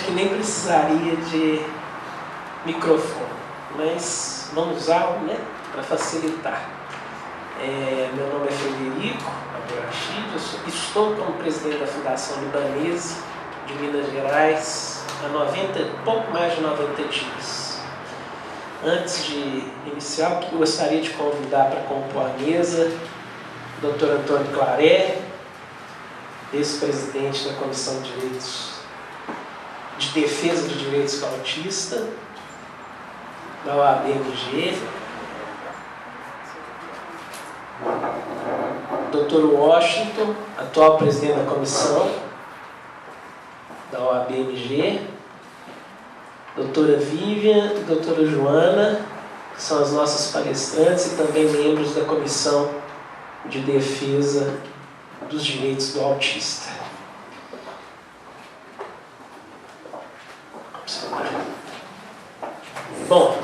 acho que nem precisaria de microfone, mas vamos usar, né, para facilitar. Meu nome é Frederico Abdelrachid, estou como presidente da Fundação Libanesa de Minas Gerais há pouco mais de 90 dias. Antes de iniciar, eu gostaria de convidar para compor a mesa o Dr. Antônio Claré, ex-presidente da Comissão de Defesa de Direitos do Autista, da OAB-MG, Dr. Washington, atual presidente da comissão da OAB-MG, doutora Vivian e doutora Joana, que são as nossas palestrantes e também membros da Comissão de Defesa dos Direitos do Autista. Bom,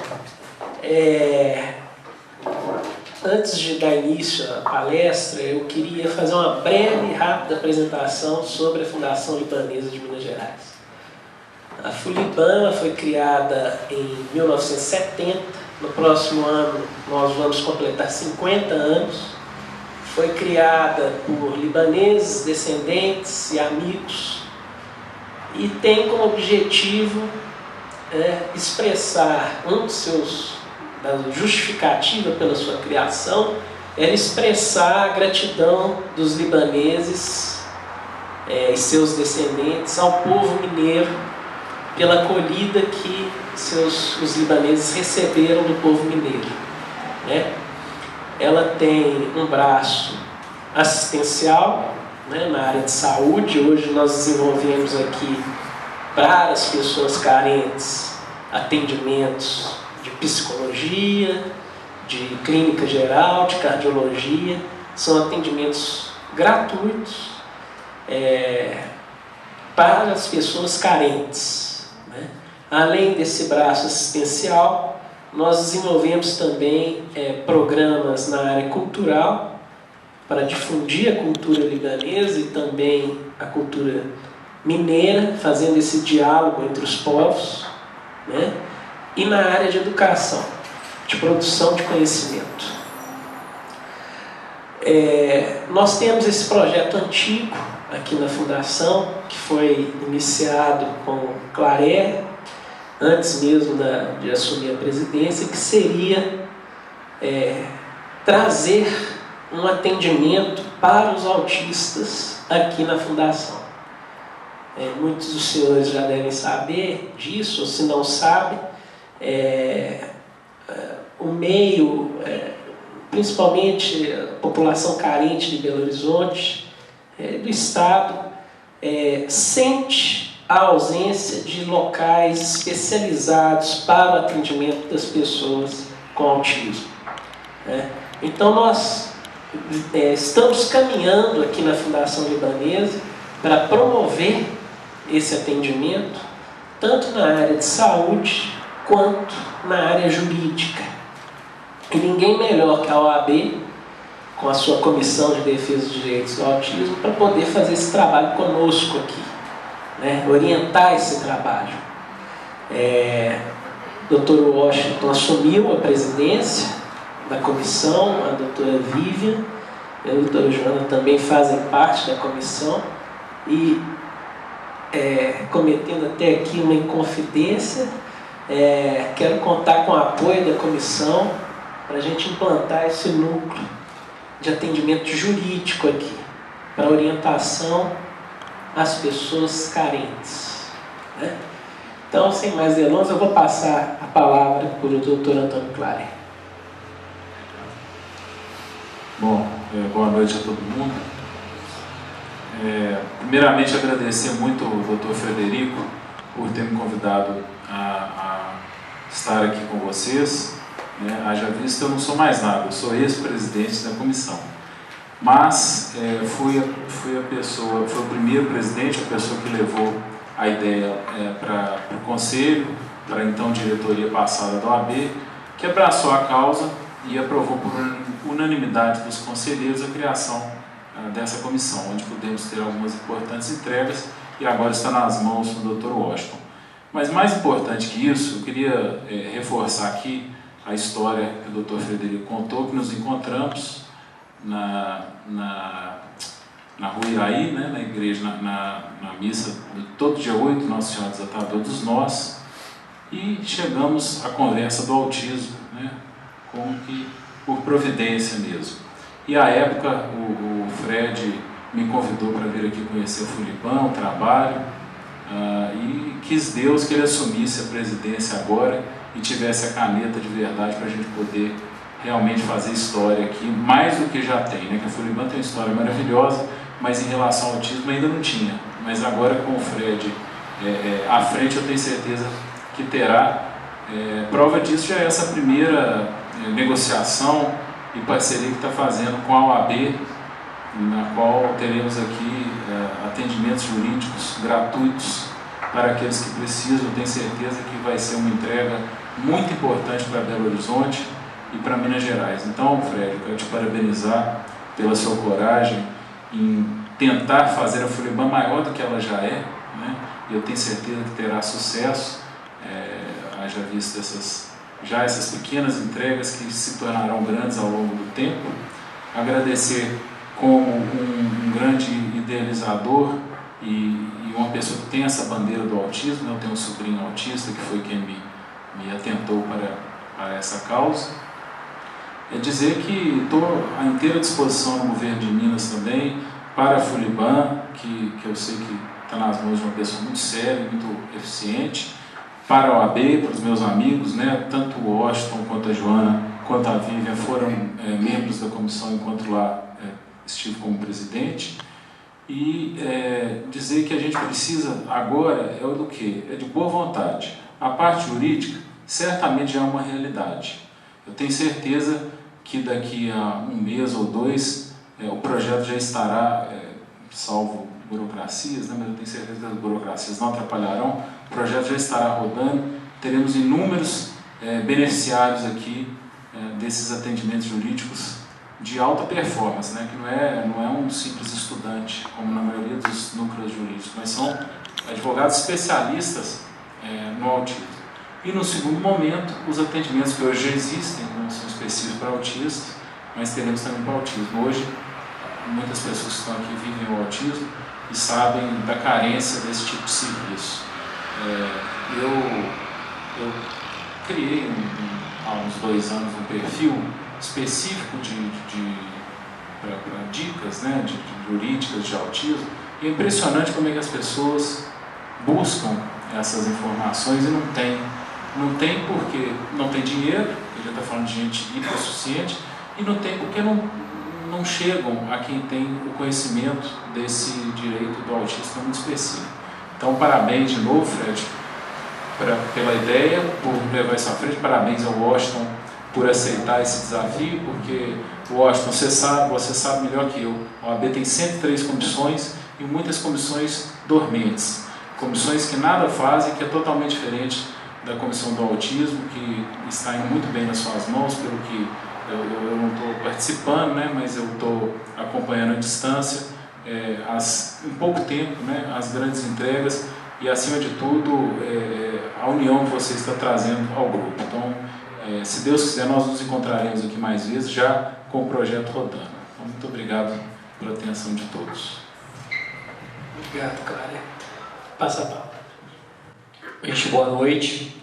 antes de dar início à palestra, eu queria fazer uma breve e rápida apresentação sobre a Fundação Libanesa de Minas Gerais. A FULIBAN foi criada em 1970, no próximo ano nós vamos completar 50 anos. Foi criada por libaneses, descendentes e amigos e tem como objetivo expressar da justificativa pela sua criação era expressar a gratidão dos libaneses e seus descendentes ao povo mineiro pela acolhida que os libaneses receberam do povo mineiro, né? Ela tem um braço assistencial, né, na área de saúde. Hoje nós desenvolvemos aqui para as pessoas carentes atendimentos de psicologia, de clínica geral, de cardiologia. São atendimentos gratuitos para as pessoas carentes, né? Além desse braço assistencial, nós desenvolvemos também programas na área cultural para difundir a cultura libanesa e também a cultura mineira, fazendo esse diálogo entre os povos, né? E na área de educação, de produção de conhecimento. Nós temos esse projeto antigo aqui na Fundação, que foi iniciado com Claré, antes mesmo de assumir a presidência, que seria trazer um atendimento para os autistas aqui na Fundação. Muitos dos senhores já devem saber disso, ou se não sabem, o meio, principalmente a população carente de Belo Horizonte, do Estado, sente a ausência de locais especializados para o atendimento das pessoas com autismo, né? Então nós estamos caminhando aqui na Fundação Libanesa para promover esse atendimento, tanto na área de saúde quanto na área jurídica. E ninguém melhor que a OAB, com a sua Comissão de Defesa dos Direitos do Autismo, para poder fazer esse trabalho conosco aqui, né? Orientar esse trabalho. Dr. Washington assumiu a presidência da comissão, a doutora Vivian e a doutora Joana também fazem parte da comissão e, cometendo até aqui uma inconfidência, quero contar com o apoio da comissão para a gente implantar esse núcleo de atendimento jurídico aqui, para orientação às pessoas carentes, né? Então, sem mais delongas, eu vou passar a palavra para o Dr. Antônio Claré. Bom, boa noite a todo mundo. Primeiramente, agradecer muito ao Dr. Frederico por ter me convidado a estar aqui com vocês. Haja visto, eu não sou mais nada, eu sou ex-presidente da comissão. Mas fui o primeiro presidente, a pessoa que levou a ideia para o conselho, para a então diretoria passada da OAB, que abraçou a causa e aprovou por unanimidade dos conselheiros a criação dessa comissão, onde pudemos ter algumas importantes entregas e agora está nas mãos do Dr. Washington. Mas mais importante que isso, eu queria reforçar aqui a história que o Dr. Frederico contou, que nos encontramos na Rua Iraí, né, na igreja, na missa de todo dia 8, Nossa Senhora Desatadora dos Nós, e chegamos à conversa do autismo, né, como que por providência mesmo. E à época o Fred me convidou para vir aqui conhecer o Fulibam, o trabalho, e quis Deus que ele assumisse a presidência agora e tivesse a caneta de verdade para a gente poder realmente fazer história aqui, mais do que já tem, né? Que o Fulibam tem uma história maravilhosa, mas em relação ao autismo ainda não tinha. Mas agora com o Fred à frente eu tenho certeza que terá. Prova disso já é essa primeira negociação e parceria que está fazendo com a OAB, na qual teremos aqui atendimentos jurídicos gratuitos para aqueles que precisam. Eu tenho certeza que vai ser uma entrega muito importante para Belo Horizonte e para Minas Gerais. Então, Fred, eu quero te parabenizar pela sua coragem em tentar fazer a Fulibam maior do que ela já é, né? E eu tenho certeza que terá sucesso, haja visto essas pequenas entregas que se tornarão grandes ao longo do tempo. Agradecer como um grande idealizador e uma pessoa que tem essa bandeira do autismo. Eu tenho um sobrinho autista que foi quem me atentou para essa causa. Dizer que estou à inteira disposição no governo de Minas também, para a Fulibam, que eu sei que está nas mãos de uma pessoa muito séria, muito eficiente, para a OAB, para os meus amigos, né, tanto o Washington quanto a Joana, quanto a Vivian foram membros da comissão enquanto lá estive como presidente, e dizer que a gente precisa agora do quê? É de boa vontade. A parte jurídica certamente já é uma realidade. Eu tenho certeza que daqui a um mês ou dois o projeto já estará, salvo burocracias, né, mas eu tenho certeza que as burocracias não atrapalharão, o projeto já estará rodando, teremos inúmeros beneficiários aqui desses atendimentos jurídicos de alta performance, né, que não é um simples estudante, como na maioria dos núcleos jurídicos, mas são advogados especialistas no autismo. E no segundo momento, os atendimentos que hoje já existem, não são específicos para autistas, mas teremos também para autismo. Hoje, muitas pessoas que estão aqui vivem o autismo e sabem da carência desse tipo de serviço. Eu criei há uns 2 anos um perfil específico para dicas, né, de jurídicas de autismo, e é impressionante como é que as pessoas buscam essas informações e não tem porque não tem dinheiro, a gente está falando de gente hipossuficiente, e não tem porque não chegam a quem tem o conhecimento desse direito do autista muito específico. Então, parabéns de novo, Fred, pela ideia, por levar isso à frente. Parabéns ao Washington por aceitar esse desafio, porque o Washington, você sabe melhor que eu, a OAB tem 103 comissões e muitas comissões dormentes, comissões que nada fazem, que é totalmente diferente da comissão do autismo, que está indo muito bem nas suas mãos, pelo que eu não estou participando, né, mas eu estou acompanhando à distância, em pouco tempo, né, as grandes entregas e, acima de tudo, a união que você está trazendo ao grupo. Então, se Deus quiser, nós nos encontraremos aqui mais vezes, já com o projeto rodando. Então, muito obrigado pela atenção de todos. Obrigado, Cláudia. Passa a palavra. Gente, boa noite.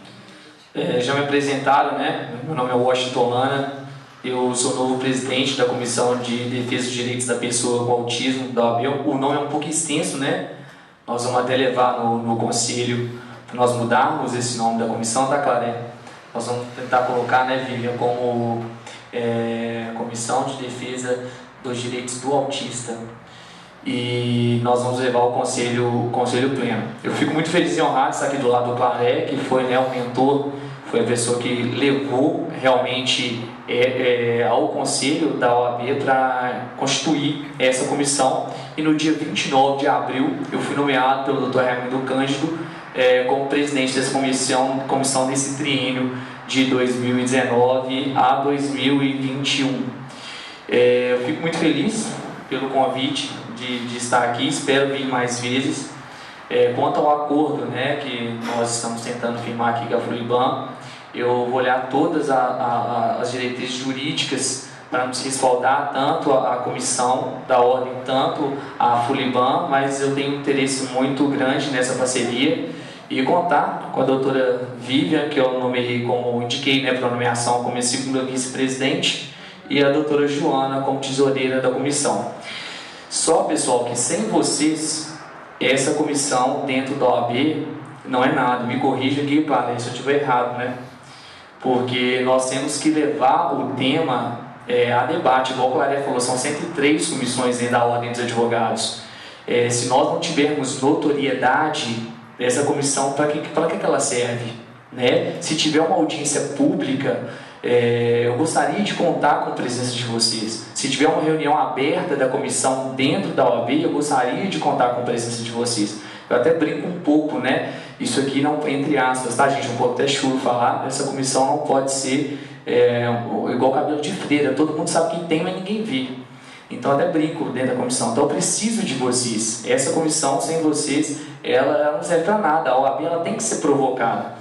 Já me apresentaram, né? Meu nome é Washington Lana. Eu sou novo presidente da Comissão de Defesa dos Direitos da Pessoa com Autismo da OAB. O nome é um pouco extenso, né? Nós vamos até levar no conselho para nós mudarmos esse nome da comissão, tá, Clara? Nós vamos tentar colocar, né, Vivian, como Comissão de Defesa dos Direitos do Autista. E nós vamos levar ao conselho pleno. Eu fico muito feliz e honrado de estar aqui do lado do Claré, que foi, né, o mentor, foi a pessoa que levou realmente ao conselho da OAB para constituir essa comissão. E no dia 29 de abril eu fui nomeado pelo Dr. Raimundo Cândido como presidente dessa comissão desse triênio de 2019 a 2021. Eu fico muito feliz pelo convite de estar aqui, espero vir mais vezes. Quanto ao acordo, né, que nós estamos tentando firmar aqui com a Fuliban, eu vou olhar todas as diretrizes jurídicas para nos respaldar, tanto a comissão da ordem, tanto a Fuliban, mas eu tenho um interesse muito grande nessa parceria e contar com a doutora Vivian, que eu nomeei como, indiquei, né, para a nomeação como segunda vice-presidente, e a doutora Joana como tesoureira da comissão. Só, pessoal, que sem vocês, essa comissão dentro da OAB não é nada. Me corrija aqui, padre, se eu estiver errado, né? Porque nós temos que levar o tema a debate, igual o Claré falou, são 103 comissões dentro da Ordem dos Advogados. Se nós não tivermos notoriedade dessa comissão, para que ela serve? Né? Se tiver uma audiência pública, eu gostaria de contar com a presença de vocês. Se tiver uma reunião aberta da comissão dentro da OAB, eu gostaria de contar com a presença de vocês. Eu até brinco um pouco, né? Isso aqui não, entre aspas, tá, gente? Um pouco até chulo falar. Essa comissão não pode ser igual cabelo de freira. Todo mundo sabe quem tem, mas ninguém vê. Então até brinco dentro da comissão. Então eu preciso de vocês. Essa comissão, sem vocês, ela não serve para nada. A OAB ela tem que ser provocada.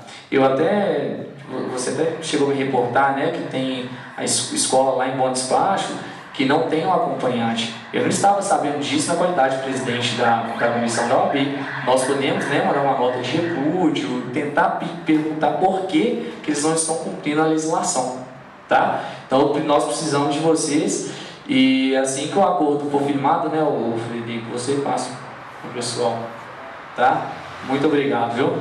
Você até chegou a me reportar, né, que tem a escola lá em Bom Despacho que não tem um acompanhante. Eu não estava sabendo disso na qualidade de presidente da comissão da OAB. Nós podemos, né, mandar uma nota de repúdio, tentar perguntar por que eles não estão cumprindo a legislação, tá? Então nós precisamos de vocês, e assim que o acordo for firmado, né, o Frederico, você passa para o pessoal, tá? Muito obrigado, viu?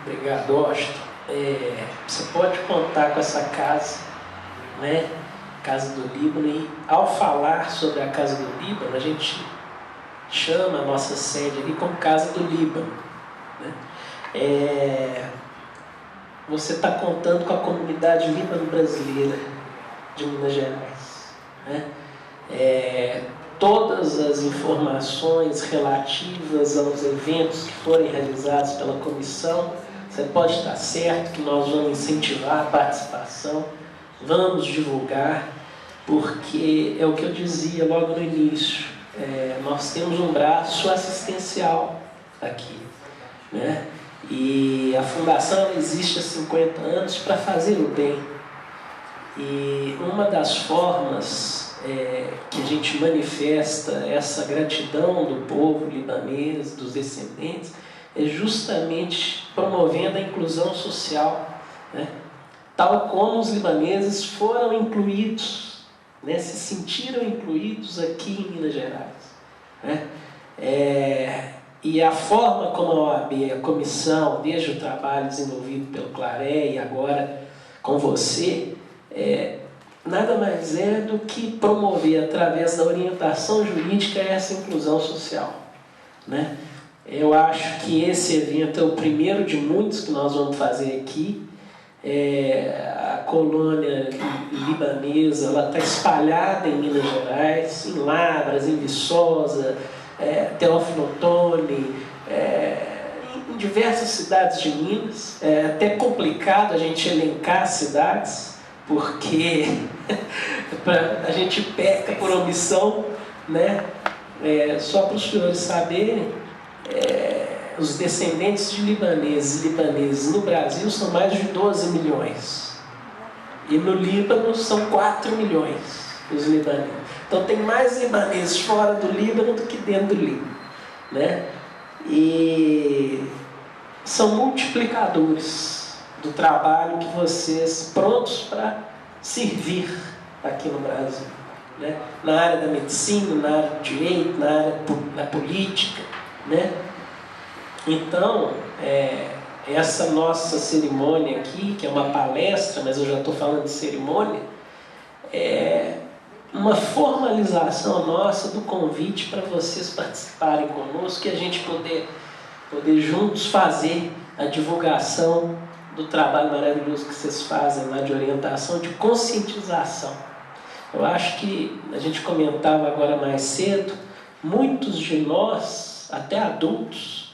Obrigado, Washington. Você pode contar com essa casa, né? Casa do Líbano, e ao falar sobre a Casa do Líbano, a gente chama a nossa sede ali como Casa do Líbano, né? Você está contando com a comunidade líbano-brasileira de Minas Gerais, né? Todas as informações relativas aos eventos que forem realizados pela comissão, você pode estar certo que nós vamos incentivar a participação, vamos divulgar, porque é o que eu dizia logo no início, nós temos um braço assistencial aqui, né? E a Fundação existe há 50 anos para fazer o bem. E uma das formas que a gente manifesta essa gratidão do povo libanês, dos descendentes, é justamente promovendo a inclusão social, né? Tal como os libaneses foram incluídos, né? Se sentiram incluídos aqui em Minas Gerais, né? E a forma como a OAB, a comissão, desde o trabalho desenvolvido pelo Claré e agora com você, nada mais é do que promover, através da orientação jurídica, essa inclusão social, né? Eu acho que esse evento é o primeiro de muitos que nós vamos fazer aqui. A colônia libanesa está espalhada em Minas Gerais, em Lavras, em Viçosa, Teófilo Otoni, em diversas cidades de Minas. É até complicado a gente elencar cidades, porque a gente peca por omissão, né? Só para os senhores saberem, os descendentes de libaneses no Brasil são mais de 12 milhões. E no Líbano são 4 milhões os libaneses. Então tem mais libaneses fora do Líbano do que dentro do Líbano, né? E são multiplicadores do trabalho que vocês prontos para servir aqui no Brasil, né? Na área da medicina, na área do direito, na área da política, né? Então, essa nossa cerimônia aqui, que é uma palestra, mas eu já estou falando de cerimônia, é uma formalização nossa do convite para vocês participarem conosco e a gente poder juntos fazer a divulgação do trabalho maravilhoso que vocês fazem lá de orientação, de conscientização. Eu acho que a gente comentava agora mais cedo, muitos de nós, até adultos,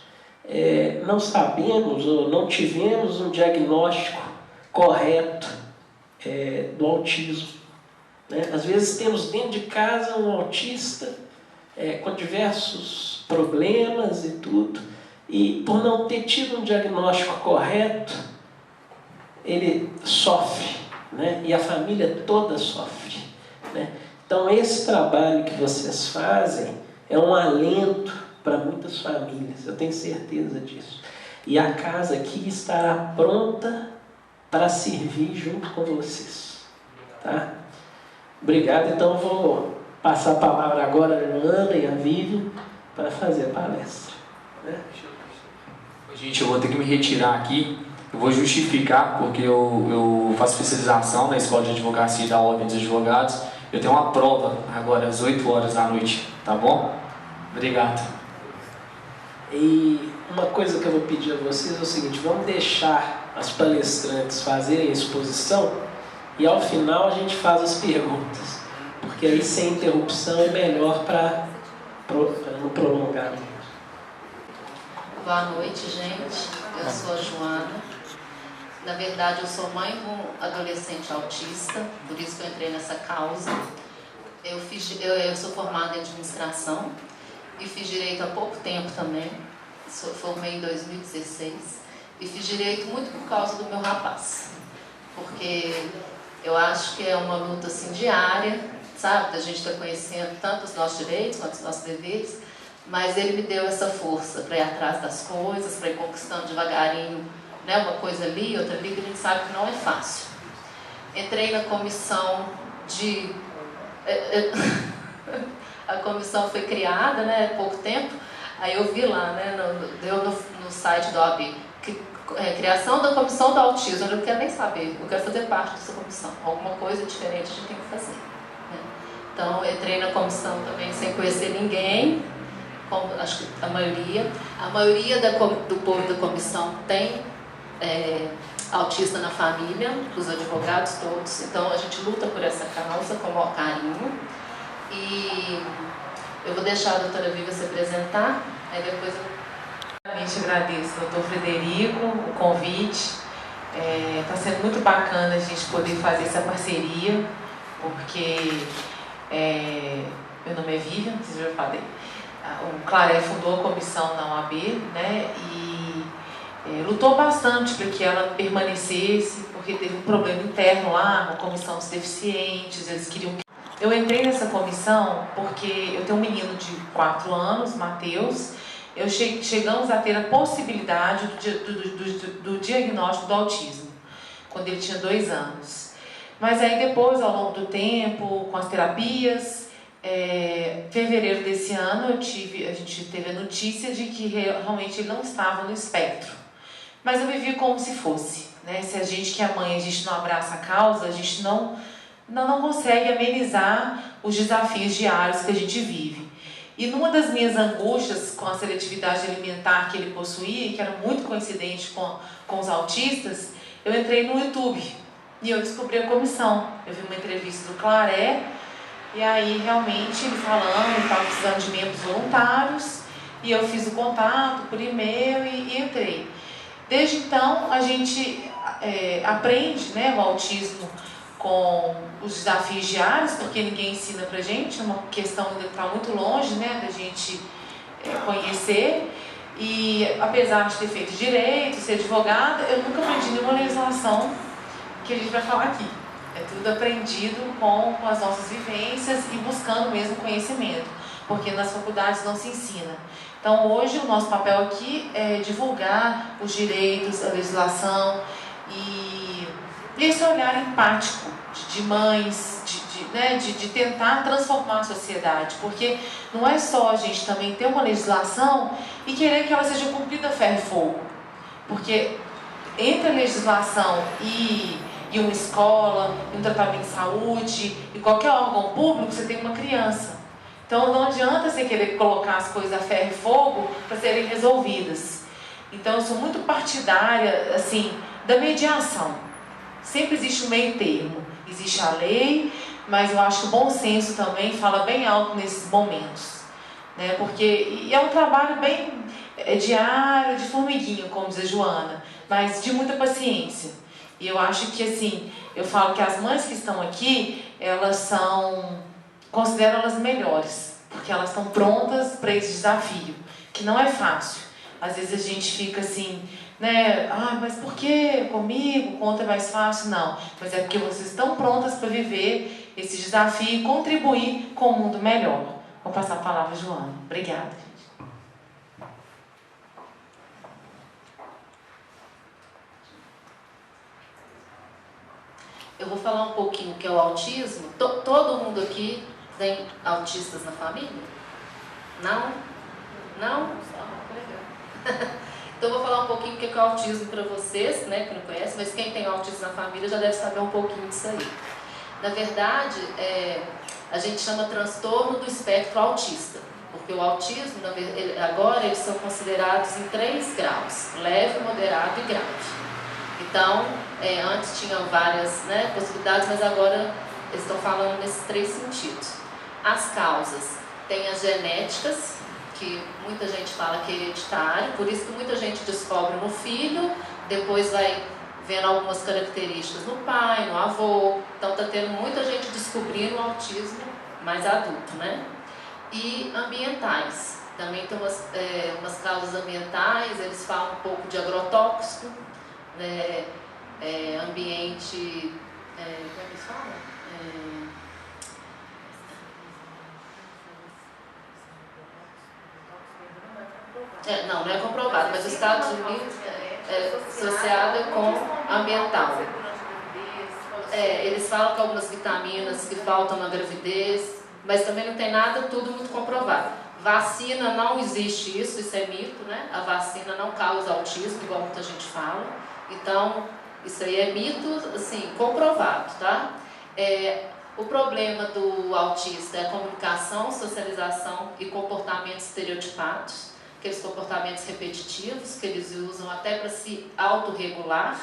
não sabemos ou não tivemos um diagnóstico correto do autismo, né? Às vezes temos dentro de casa um autista com diversos problemas e tudo, e por não ter tido um diagnóstico correto, ele sofre, né? E a família toda sofre, né? Então esse trabalho que vocês fazem é um alento para muitas famílias, eu tenho certeza disso. E a casa aqui estará pronta para servir junto com vocês, tá? Obrigado, então vou passar a palavra agora a Ana e a Vivian para fazer a palestra, né? Gente, eu vou ter que me retirar aqui. Eu vou justificar, porque eu faço especialização na Escola de Advocacia da Ordem dos Advogados. Eu tenho uma prova agora às 8 horas da noite, tá bom? Obrigado. E uma coisa que eu vou pedir a vocês é o seguinte: vamos deixar as palestrantes fazerem a exposição e ao final a gente faz as perguntas, porque aí sem interrupção é melhor para não prolongar. Boa noite, gente. Eu sou a Joana. Na verdade, eu sou mãe de um adolescente autista, por isso que eu entrei nessa causa. Eu sou formada em administração e fiz direito há pouco tempo também. Formei em 2016 e fiz direito muito por causa do meu rapaz, porque eu acho que é uma luta assim diária, sabe, da gente estar conhecendo tanto os nossos direitos quanto os nossos deveres, mas ele me deu essa força para ir atrás das coisas, para ir conquistando devagarinho, né, uma coisa ali, outra ali, que a gente sabe que não é fácil. Entrei na comissão de... A comissão foi criada, né, há pouco tempo. Aí eu vi lá, né, no site do OAB, criação da comissão do autismo. Eu não quero nem saber, eu quero fazer parte dessa comissão. Alguma coisa diferente a gente tem que fazer, né? Então, entrei na comissão também sem conhecer ninguém, como acho que a maioria do povo da comissão tem autista na família, os advogados todos. Então, a gente luta por essa causa com o maior carinho. E eu vou deixar a doutora Viva se apresentar, aí depois eu... Realmente agradeço, doutor Frederico, o convite. Está sendo muito bacana a gente poder fazer essa parceria, porque meu nome é Vivian, vocês já falei. O Claré fundou a comissão na OAB, né, e lutou bastante para que ela permanecesse, porque teve um problema interno lá, na comissão dos deficientes, eles queriam... Eu entrei nessa comissão porque eu tenho um menino de 4 anos, Matheus. Chegamos a ter a possibilidade do diagnóstico do autismo, quando ele tinha 2 anos. Mas aí depois, ao longo do tempo, com as terapias, fevereiro desse ano, a gente teve a notícia de que realmente ele não estava no espectro. Mas eu vivi como se fosse, né? Se a gente que é mãe, a gente não abraça a causa, a gente não consegue amenizar os desafios diários que a gente vive. E numa das minhas angústias com a seletividade alimentar que ele possuía, que era muito coincidente com os autistas, eu entrei no YouTube e eu descobri a comissão. Eu vi uma entrevista do Claré e aí realmente ele falando que estava precisando de membros voluntários e eu fiz o contato por e-mail e entrei. Desde então a gente aprende, né, o autismo com os desafios diários, porque ninguém ensina pra gente, é uma questão ainda que está muito longe, né, da gente conhecer. E apesar de ter feito direito, ser advogada, eu nunca aprendi nenhuma legislação que a gente vai falar aqui. É tudo aprendido com as nossas vivências e buscando mesmo conhecimento, porque nas faculdades não se ensina. Então hoje o nosso papel aqui é divulgar os direitos, a legislação e esse olhar empático de mães, de tentar transformar a sociedade, porque não é só a gente também ter uma legislação e querer que ela seja cumprida a ferro e fogo, porque entre a legislação e uma escola, um tratamento de saúde e qualquer órgão público, você tem uma criança. Então não adianta você querer colocar as coisas a ferro e fogo para serem resolvidas. Então eu sou muito partidária assim, da mediação. Sempre existe um meio termo. Existe a lei, mas eu acho que o bom senso também fala bem alto nesses momentos, né? Porque é um trabalho bem diário, de formiguinho, como diz a Joana, mas de muita paciência. E eu acho que, assim, eu falo que as mães que estão aqui, considero elas melhores, porque elas estão prontas para esse desafio, que não é fácil. Às vezes a gente fica assim, né? Ah, mas por que comigo? Conta é mais fácil? Não, mas é porque vocês estão prontas para viver esse desafio e contribuir com um mundo melhor. Vou passar a palavra a Joana. Obrigada, gente. Eu vou falar um pouquinho o que é o autismo. Todo mundo aqui tem autistas na família? Não? Não? Então eu vou falar um pouquinho o que é o autismo para vocês, né, que não conhecem, mas quem tem autismo na família já deve saber um pouquinho disso aí. Na verdade, a gente chama transtorno do espectro autista, porque o autismo, agora, eles são considerados em 3 graus, leve, moderado e grave. Então, antes tinham várias, né, possibilidades, mas agora eles estão falando nesses 3 sentidos. As causas, tem as genéticas, que muita gente fala que é hereditário, por isso que muita gente descobre no filho, depois vai vendo algumas características no pai, no avô. Então está tendo muita gente descobrindo o autismo mais adulto, né? E ambientais. Também tem umas causas ambientais, eles falam um pouco de agrotóxico, né? Ambiente... como é que eles falam? Não é comprovado, mas os Estados Unidos é associado com ambiental. Eles falam que algumas vitaminas que faltam na gravidez, mas também não tem nada, tudo muito comprovado. Vacina, não existe isso é mito, né? A vacina não causa autismo, igual muita gente fala. Então, isso aí é mito, assim, comprovado, tá? O problema do autista é a comunicação, socialização e comportamentos estereotipados, aqueles comportamentos repetitivos que eles usam até para se autorregular,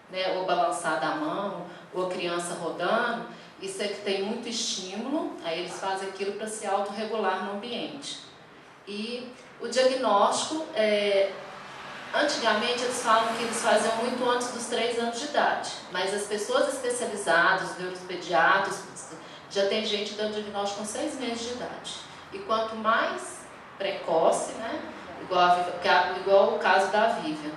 né, ou balançar da mão, ou a criança rodando. Isso é que tem muito estímulo, aí eles fazem aquilo para se autorregular no ambiente. E o diagnóstico, antigamente eles falam que eles faziam muito antes dos 3 anos de idade, mas as pessoas especializadas, os neuropediatras, já tem gente dando diagnóstico com 6 meses de idade. E quanto mais precoce, né, igual o caso da Vivian,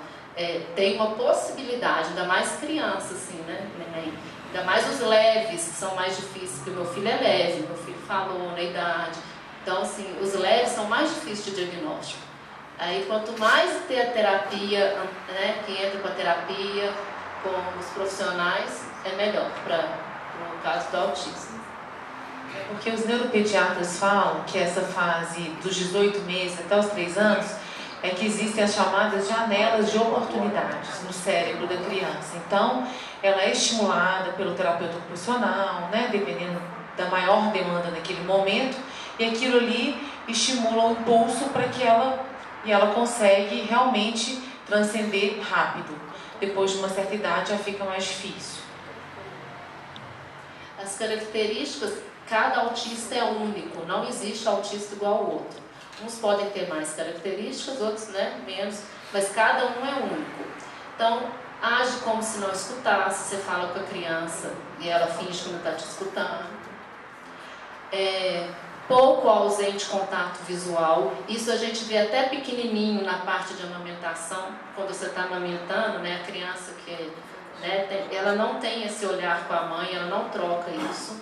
tem uma possibilidade, ainda mais criança, assim, né, neném, ainda mais os leves, que são mais difíceis, porque meu filho é leve, meu filho falou na idade, então, assim, os leves são mais difíceis de diagnóstico. Aí, quanto mais ter a terapia, né, que entra com a terapia, com os profissionais, é melhor para o caso do autismo. Porque os neuropediatras falam que essa fase dos 18 meses até os 3 anos é que existem as chamadas janelas de oportunidades no cérebro da criança. Então, ela é estimulada pelo terapeuta ocupacional, né, dependendo da maior demanda naquele momento, e aquilo ali estimula o impulso para que ela consegue realmente transcender rápido. Depois de uma certa idade já fica mais difícil. As características, cada autista é único, não existe autista igual ao outro. Uns podem ter mais características, outros, né, menos, mas cada um é único. Então, age como se não escutasse, você fala com a criança e ela finge que não está te escutando. Pouco ausente contato visual, isso a gente vê até pequenininho na parte de amamentação, quando você está amamentando, né, a criança que, né, ela não tem esse olhar com a mãe, ela não troca isso.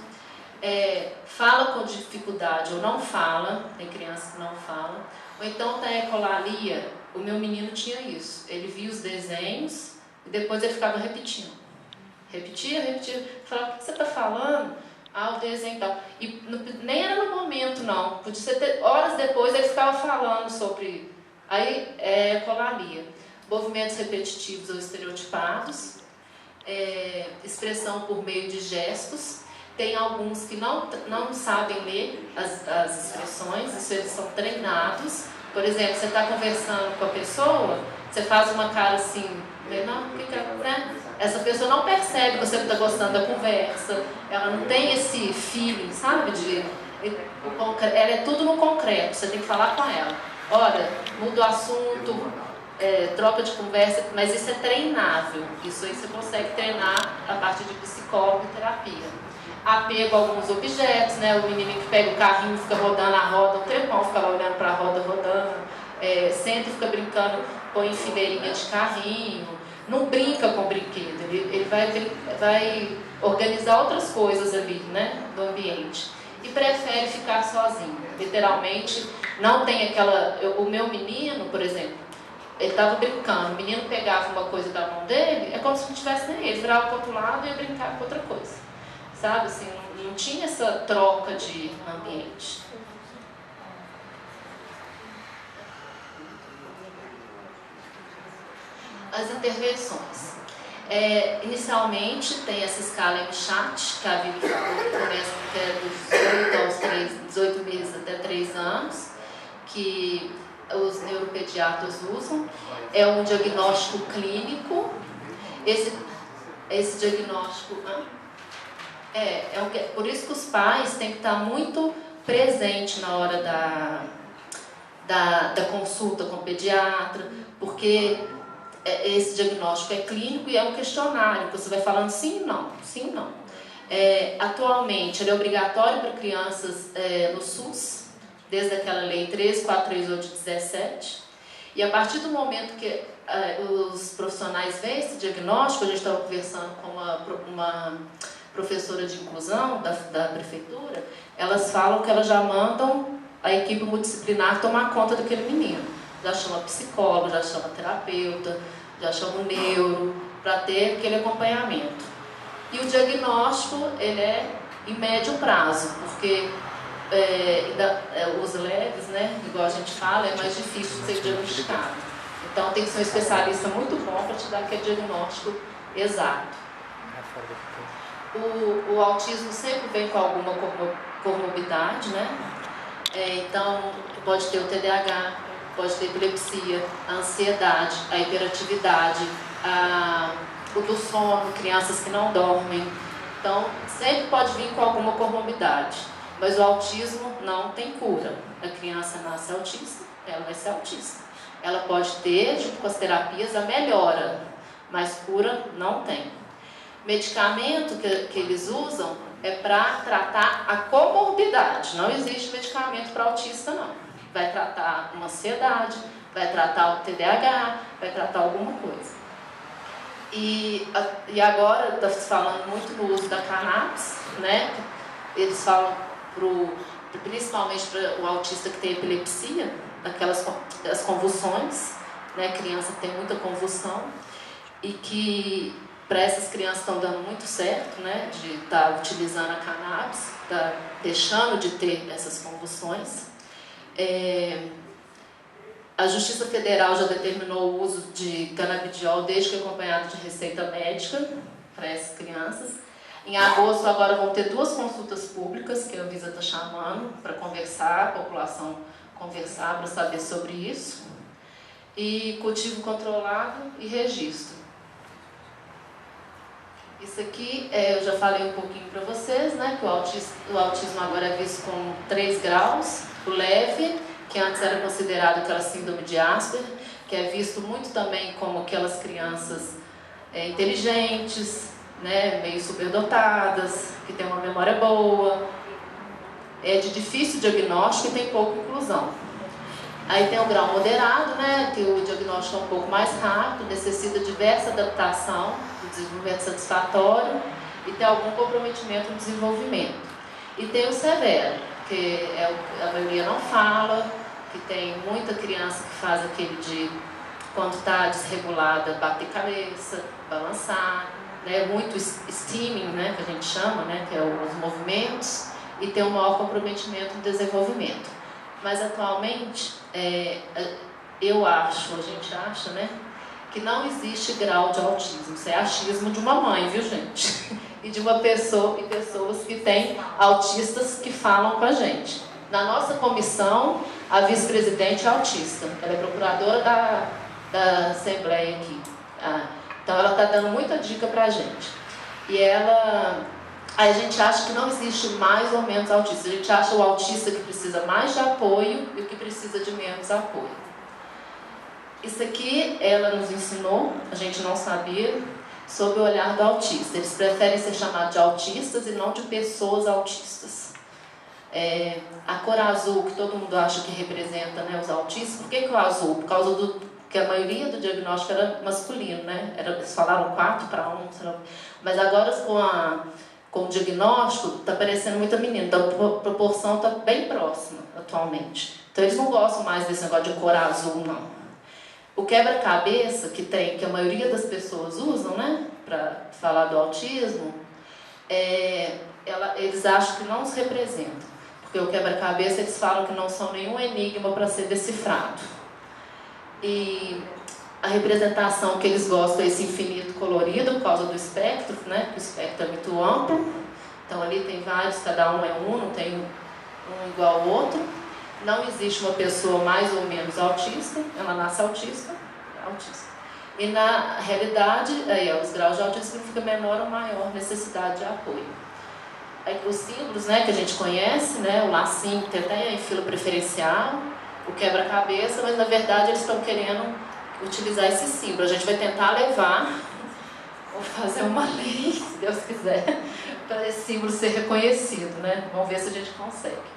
Fala com dificuldade ou não fala, tem criança que não fala, ou então tem ecolalia. O meu menino tinha isso, ele via os desenhos e depois ele ficava repetindo, repetia, falava, o que você está falando? O desenho e tal, e nem era no momento não, podia ser horas depois ele ficava falando sobre, aí ecolalia, movimentos repetitivos ou estereotipados, expressão por meio de gestos. Tem alguns que não sabem ler as expressões, isso eles são treinados. Por exemplo, você está conversando com a pessoa, você faz uma cara assim, né? Essa pessoa não percebe que você está gostando da conversa, ela não tem esse feeling, sabe? Ela é tudo no concreto, você tem que falar com ela. Olha, muda o assunto, troca de conversa, mas isso é treinável. Isso aí você consegue treinar a partir de psicólogo e terapia. apego a alguns objetos, né? O menino que pega o carrinho, fica rodando a roda um tempão, fica lá olhando para a roda rodando, senta e fica brincando, põe em fileirinha de carrinho, não brinca com brinquedo, ele vai organizar outras coisas ali, né, do ambiente, e prefere ficar sozinho, literalmente, não tem aquela... O meu menino, por exemplo, ele estava brincando, o menino pegava uma coisa da mão dele, é como se não tivesse nem ele, virava para o outro lado e ia brincar com outra coisa, sabe, assim, não tinha essa troca de ambiente. As intervenções. Inicialmente tem essa escala MCHAT, que a Vivi falou, que começa dos 18 meses até 3 anos, que os neuropediatras usam. É um diagnóstico clínico. Esse diagnóstico... por isso que os pais têm que estar muito presentes na hora da consulta com o pediatra, porque esse diagnóstico é clínico e é um questionário, que você vai falando sim e não, sim e não. Atualmente, ele é obrigatório para crianças no SUS, desde aquela lei 13.438 de 17, e a partir do momento que os profissionais veem esse diagnóstico, a gente estava conversando com uma professora de inclusão da prefeitura, elas falam que elas já mandam a equipe multidisciplinar tomar conta daquele menino. Já chama psicólogo, já chama terapeuta, já chama o neuro, para ter aquele acompanhamento. E o diagnóstico, ele é em médio prazo, porque os leves, né, igual a gente fala, é mais difícil de ser diagnosticado. Então tem que ser um especialista muito bom para te dar aquele diagnóstico exato. O autismo sempre vem com alguma comorbidade, né? Então pode ter o TDAH, pode ter epilepsia, a ansiedade, a hiperatividade, o do sono, crianças que não dormem. Então, sempre pode vir com alguma comorbidade. Mas o autismo não tem cura. A criança nasce autista, ela vai ser autista. Ela pode ter, junto com as terapias, a melhora, mas cura não tem. Medicamento que eles usam é para tratar a comorbidade. Não existe medicamento para autista, não. Vai tratar uma ansiedade, vai tratar o TDAH, vai tratar alguma coisa. E agora está se falando muito no uso da cannabis, né? Eles falam principalmente para o autista que tem epilepsia, das convulsões, né? Criança que tem muita convulsão, e que para essas crianças estão dando muito certo, né? De estar utilizando a cannabis, tá deixando de ter essas convulsões. A Justiça Federal já determinou o uso de canabidiol desde que acompanhado de receita médica para essas crianças. Em agosto agora vão ter 2 consultas públicas que a Anvisa está chamando para conversar, a população conversar para saber sobre isso. E cultivo controlado e registro. Isso aqui, eu já falei um pouquinho para vocês, né, que o autismo agora é visto como 3 graus, o leve, que antes era considerado aquela síndrome de Asperger, que é visto muito também como aquelas crianças inteligentes, né, meio superdotadas, que tem uma memória boa, é de difícil diagnóstico e tem pouca inclusão. Aí tem o grau moderado, né, que o diagnóstico é um pouco mais rápido, necessita diversa adaptação, do desenvolvimento satisfatório e tem algum comprometimento no desenvolvimento. E tem o severo, que a maioria não fala, que tem muita criança que faz aquele de, quando está desregulada, bater cabeça, balançar, né, muito steaming, né, que a gente chama, né, que é os movimentos, e tem um maior comprometimento no desenvolvimento. Mas atualmente, eu acho, a gente acha, né, que não existe grau de autismo. Isso é achismo de uma mãe, viu, gente? E de uma pessoa, e pessoas que têm autistas que falam com a gente. Na nossa comissão, a vice-presidente é autista. Ela é procuradora da Assembleia aqui. Então ela está dando muita dica pra gente. E a gente acha que não existe mais ou menos autista. A gente acha o autista que precisa mais de apoio e o que precisa de menos apoio. Isso aqui ela nos ensinou, a gente não sabia. sob o olhar do autista. Eles preferem ser chamados de autistas e não de pessoas autistas. A cor azul, que todo mundo acha que representa, né, os autistas, por que o azul? Por causa que a maioria do diagnóstico era masculino, né? Eles falaram 4:1, mas agora com o diagnóstico está parecendo muita menina, então a proporção está bem próxima atualmente. Então eles não gostam mais desse negócio de cor azul, não. O quebra-cabeça que a maioria das pessoas usam, né, para falar do autismo, eles acham que não os representam, porque o quebra-cabeça eles falam que não são nenhum enigma para ser decifrado. E a representação que eles gostam é esse infinito colorido por causa do espectro, né? O espectro é muito amplo, então ali tem vários, cada um é um, não tem um igual ao outro. Não existe uma pessoa mais ou menos autista, ela nasce autista. E na realidade, os graus de autismo significa menor ou maior necessidade de apoio. Aí os símbolos, né, que a gente conhece, né, o lacinho que tem até em fila preferencial, o quebra-cabeça, mas na verdade eles estão querendo utilizar esse símbolo. A gente vai tentar levar, ou fazer uma lei, se Deus quiser, para esse símbolo ser reconhecido, né? Vamos ver se a gente consegue.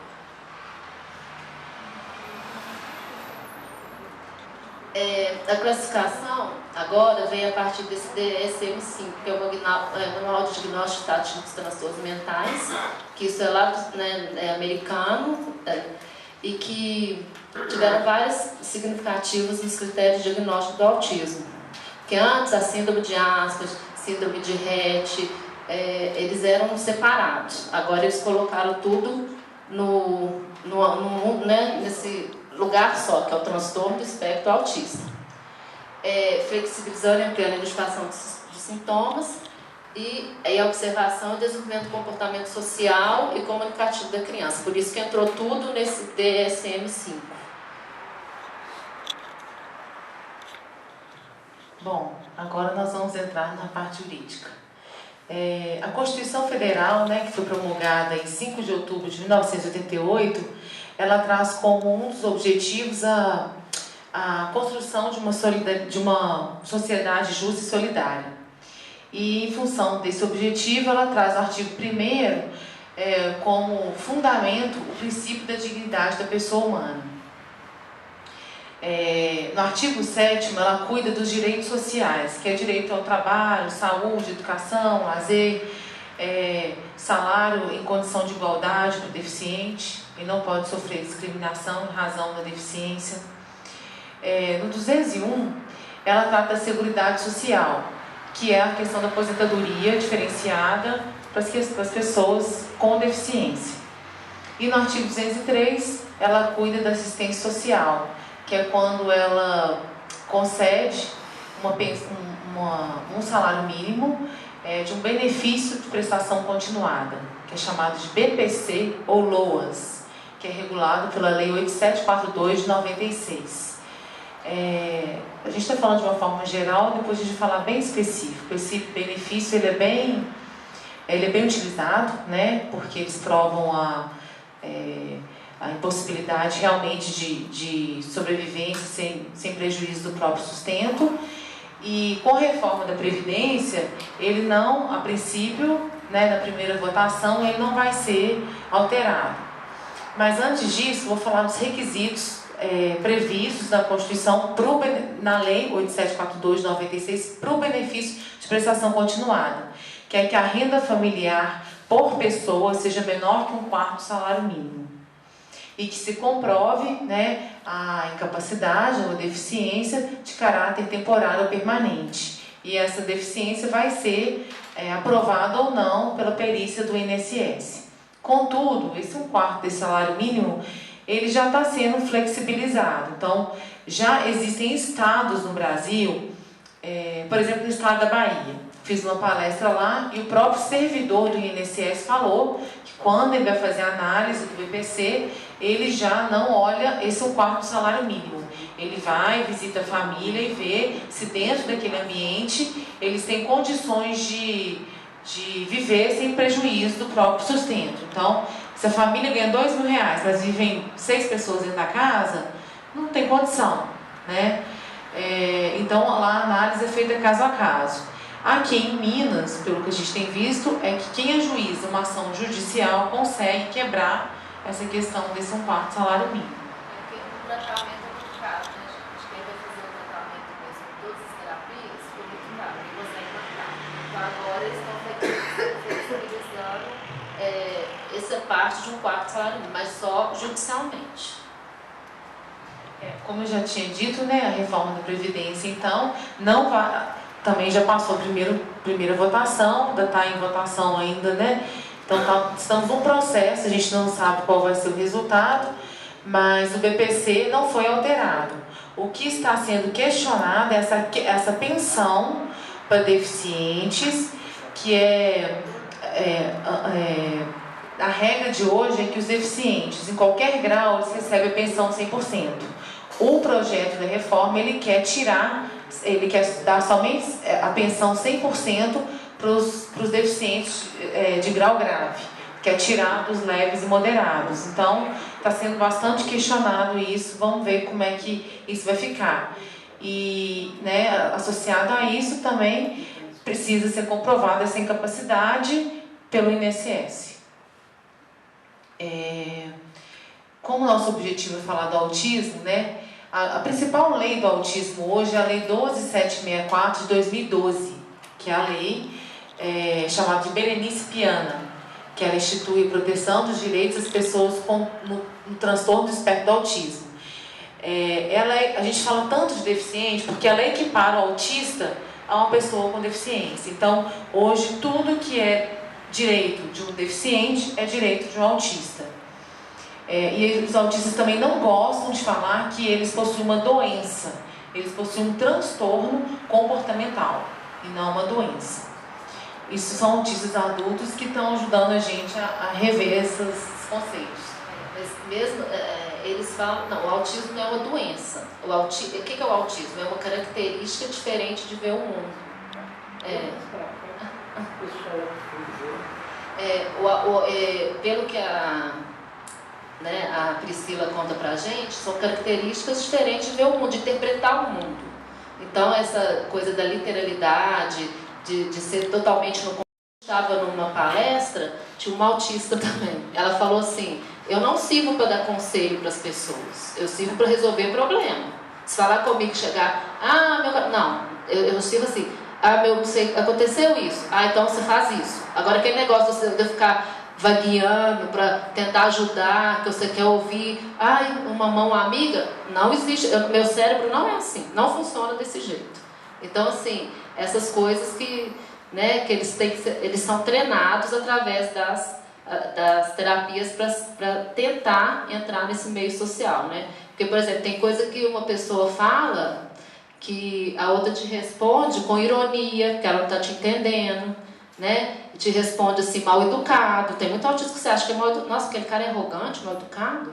A classificação agora vem a partir desse DSM-5, que é o Manual de Diagnóstico Tático dos Transtornos Mentais, que isso é lá americano, e que tiveram vários significativos nos critérios de diagnóstico do autismo. Porque antes a síndrome de Asperger, síndrome de Rett, eles eram separados. Agora eles colocaram tudo nesse lugar só, que é o transtorno do espectro autista. Flexibilizando e ampliando a identificação de sintomas e a observação e desenvolvimento do comportamento social e comunicativo da criança. Por isso que entrou tudo nesse DSM-5. Bom, agora nós vamos entrar na parte jurídica. A Constituição Federal, né, que foi promulgada em 5 de outubro de 1988, ela traz como um dos objetivos a construção de uma sociedade justa e solidária. E, em função desse objetivo, ela traz o artigo 1º como fundamento o princípio da dignidade da pessoa humana. No artigo 7º, ela cuida dos direitos sociais, que é direito ao trabalho, saúde, educação, lazer, salário em condição de igualdade para o deficiente, e não pode sofrer discriminação em razão da deficiência. No 201, ela trata da seguridade social, que é a questão da aposentadoria diferenciada para as pessoas com deficiência. E no artigo 203, ela cuida da assistência social, que é quando ela concede um salário mínimo de um benefício de prestação continuada, que é chamado de BPC ou LOAS, que é regulado pela Lei 8742 de 96. A gente está falando de uma forma geral, depois a gente vai falar bem específico. Esse benefício ele é bem utilizado, né, porque eles provam a impossibilidade realmente de sobrevivência sem prejuízo do próprio sustento. E com a reforma da Previdência, ele não, a princípio, né, na primeira votação, ele não vai ser alterado. Mas antes disso, vou falar dos requisitos previstos na Constituição, na Lei 8742 de 96, para o benefício de prestação continuada, que é que a renda familiar por pessoa seja menor que 1/4 do salário mínimo. E que se comprove, né, a incapacidade ou a deficiência de caráter temporário ou permanente. E essa deficiência vai ser aprovada ou não pela perícia do INSS. Contudo, esse 1/4 desse salário mínimo, ele já está sendo flexibilizado. Então, já existem estados no Brasil, por exemplo, no estado da Bahia. Fiz uma palestra lá e o próprio servidor do INSS falou que quando ele vai fazer a análise do BPC, ele já não olha esse 1/4 do salário mínimo. Ele vai, visita a família e vê se dentro daquele ambiente eles têm condições de viver sem prejuízo do próprio sustento. Então, se a família ganha R$2.000, mas vivem 6 pessoas dentro da casa, não tem condição, né? Então, lá a análise é feita caso a caso. Aqui em Minas, pelo que a gente tem visto, é que quem ajuiza uma ação judicial consegue quebrar essa questão desse 1/4 salário mínimo. Porque o tratamento é muito caro, né, gente? Quem vai fazer o tratamento mesmo, todas as terapias, foi muito caro, não consegue marcar. Então agora eles estão flexibilizando essa parte de 1/4 salário mínimo, mas só judicialmente. Como eu já tinha dito, né, a reforma da Previdência, então, não vai, também já passou a primeira votação, ainda está em votação ainda, né? Então, estamos num processo, a gente não sabe qual vai ser o resultado, mas o BPC não foi alterado. O que está sendo questionado é essa pensão para deficientes, que a regra de hoje é que os deficientes, em qualquer grau, eles recebem a pensão 100%. O projeto da reforma, ele quer dar somente a pensão 100% para os deficientes de grau grave, quer tirar dos leves e moderados. Então, está sendo bastante questionado isso, vamos ver como é que isso vai ficar. E, né, associado a isso também precisa ser comprovada essa incapacidade pelo INSS. Como o nosso objetivo é falar do autismo, né? A principal lei do autismo hoje é a Lei 12764 de 2012, que é a lei chamada de Berenice Piana, que ela institui a proteção dos direitos das pessoas no transtorno do espectro do autismo. A gente fala tanto de deficiente porque ela equipara o autista a uma pessoa com deficiência. Então, hoje, tudo que é direito de um deficiente é direito de um autista. E os autistas também não gostam de falar que eles possuem uma doença. Eles possuem um transtorno comportamental e não uma doença. Isso são autistas adultos que estão ajudando a gente a rever esses conceitos. Mas mesmo, eles falam, não, o autismo não é uma doença. O que é o autismo? É uma característica diferente de ver o mundo. Pelo que a Priscila conta pra gente, são características diferentes de ver o mundo, de interpretar o mundo. Então, essa coisa da literalidade, de ser totalmente no... Estava numa palestra, tinha uma autista também. Ela falou assim: eu não sirvo para dar conselho para as pessoas, eu sirvo para resolver problema. Se falar comigo, chegar, não, eu sirvo assim, aconteceu isso, então você faz isso. Agora aquele negócio de eu ficar vagueando para tentar ajudar, que você quer ouvir, uma mão amiga, não existe, meu cérebro não é assim, não funciona desse jeito. Então, assim, essas coisas que eles são treinados através das terapias para tentar entrar nesse meio social, né? Porque, por exemplo, tem coisa que uma pessoa fala que a outra te responde com ironia, que ela não está te entendendo, né? E te responde assim, mal educado. Tem muito autista que você acha que é mal educado. Nossa, aquele cara é arrogante, mal educado.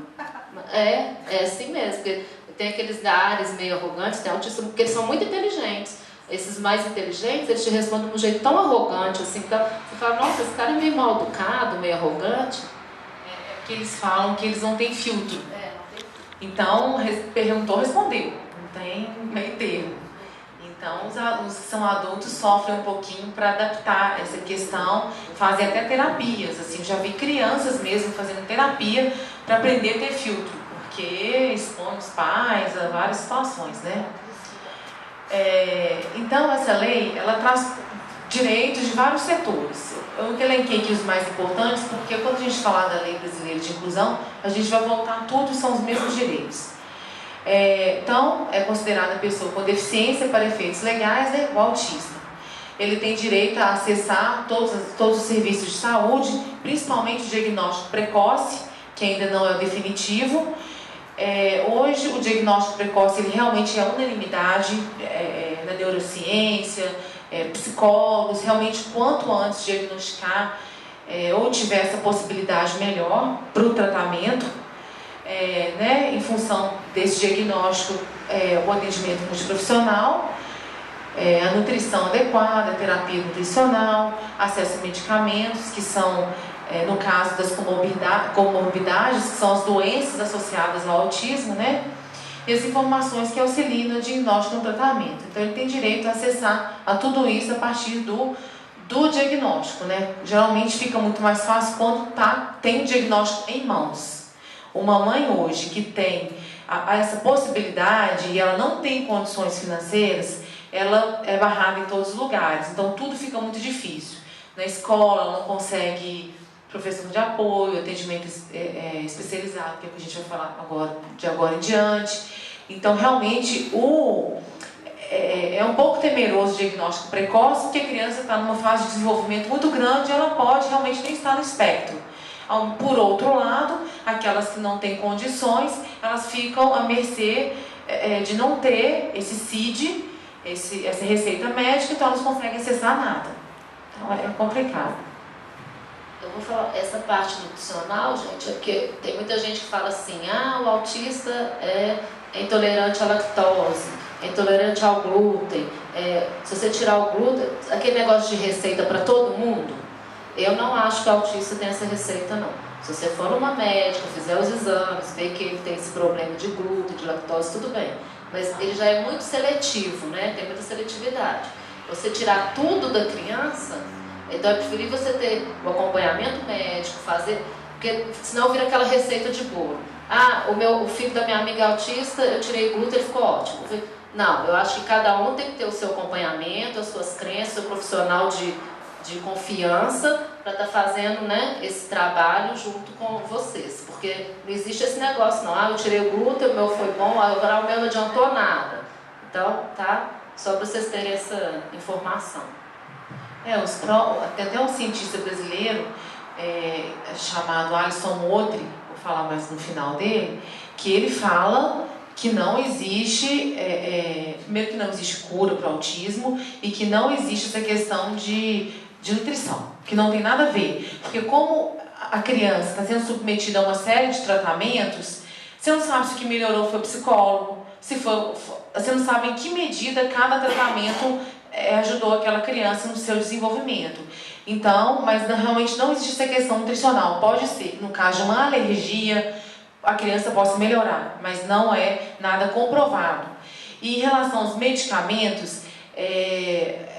É assim mesmo, porque tem aqueles ares meio arrogantes, tem autistas porque eles são muito inteligentes. Esses mais inteligentes, eles te respondem de um jeito tão arrogante, assim, então você fala, nossa, esse cara é meio mal educado, meio arrogante. É porque eles falam que eles não têm filtro. Não tem filtro. Então, perguntou, respondeu. Não tem meio termo. Então, os que são adultos sofrem um pouquinho para adaptar essa questão, fazem até terapias. Assim, eu já vi crianças mesmo fazendo terapia para aprender a ter filtro, porque expõe os pais a várias situações, né? Então, essa lei, ela traz direitos de vários setores. Eu elenquei aqui os mais importantes, porque quando a gente falar da Lei Brasileira de Inclusão, a gente vai voltar tudo, são os mesmos direitos. Então, é considerada a pessoa com deficiência para efeitos legais, né, o autista. Ele tem direito a acessar todos os serviços de saúde, principalmente o diagnóstico precoce, que ainda não é o definitivo. Hoje, o diagnóstico precoce ele realmente é unanimidade na neurociência, psicólogos, realmente quanto antes diagnosticar ou tiver essa possibilidade melhor para o tratamento, em função desse diagnóstico, o atendimento multiprofissional, a nutrição adequada, a terapia nutricional, acesso a medicamentos, que são, no caso das comorbidades, que são as doenças associadas ao autismo, né? e as informações que auxiliam no diagnóstico e no tratamento. Então, ele tem direito a acessar a tudo isso a partir do diagnóstico, né? Geralmente fica muito mais fácil quando tem o diagnóstico em mãos. Uma mãe hoje que tem essa possibilidade e ela não tem condições financeiras, ela é barrada em todos os lugares. Então, tudo fica muito difícil. Na escola, ela não consegue professor de apoio, atendimento especializado, que é o que a gente vai falar agora, de agora em diante. Então, realmente, é um pouco temeroso o diagnóstico precoce, porque a criança está numa fase de desenvolvimento muito grande e ela pode realmente nem estar no espectro. Por outro lado, aquelas que não têm condições, elas ficam à mercê de não ter esse CID, essa receita médica, então elas não conseguem acessar nada. Então é complicado. Eu vou falar, essa parte nutricional, gente, é porque tem muita gente que fala assim, o autista é intolerante à lactose, é intolerante ao glúten, se você tirar o glúten, aquele negócio de receita para todo mundo, eu não acho que o autista tem essa receita, não. Se você for numa médica, fizer os exames, ver que ele tem esse problema de glúten, de lactose, tudo bem. Mas ele já é muito seletivo, né? Tem muita seletividade. Você tirar tudo da criança, então é preferível você ter o acompanhamento médico, fazer, porque senão vira aquela receita de bolo. O filho da minha amiga autista, eu tirei glúten, ele ficou ótimo. Não, eu acho que cada um tem que ter o seu acompanhamento, as suas crenças, o profissional de confiança para estar fazendo, né, esse trabalho junto com vocês. Porque não existe esse negócio, não. Eu tirei o glúten, o meu foi bom, agora o meu não adiantou nada. Então, tá? Só para vocês terem essa informação. Tem até um cientista brasileiro chamado Alisson Modri, vou falar mais no final dele, que ele fala que não existe, primeiro que não existe cura para o autismo e que não existe essa questão de nutrição, que não tem nada a ver. Porque como a criança está sendo submetida a uma série de tratamentos, você não sabe se o que melhorou foi o psicólogo, você não sabe em que medida cada tratamento ajudou aquela criança no seu desenvolvimento. Então, mas realmente não existe essa questão nutricional. Pode ser, no caso de uma alergia, a criança possa melhorar, mas não é nada comprovado. E em relação aos medicamentos,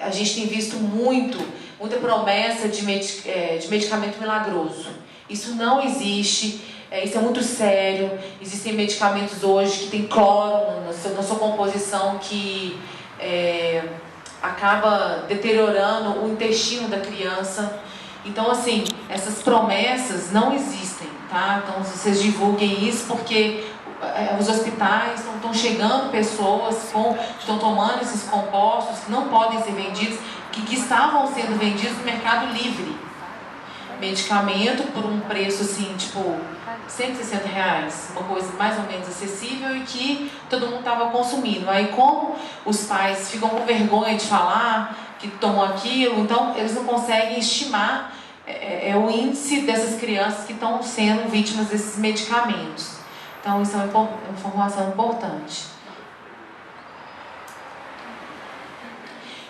a gente tem visto muita promessa de medicamento milagroso. Isso não existe, isso é muito sério. Existem medicamentos hoje que tem cloro na sua composição que acaba deteriorando o intestino da criança. Então, assim, essas promessas não existem, tá? Então, vocês divulguem isso, porque os hospitais estão chegando pessoas que estão tomando esses compostos que não podem ser vendidos, que estavam sendo vendidos no mercado livre. Medicamento por um preço, assim, tipo, R$160, uma coisa mais ou menos acessível e que todo mundo estava consumindo. Aí, como os pais ficam com vergonha de falar que tomam aquilo, então eles não conseguem estimar o índice dessas crianças que estão sendo vítimas desses medicamentos. Então, isso é uma informação importante.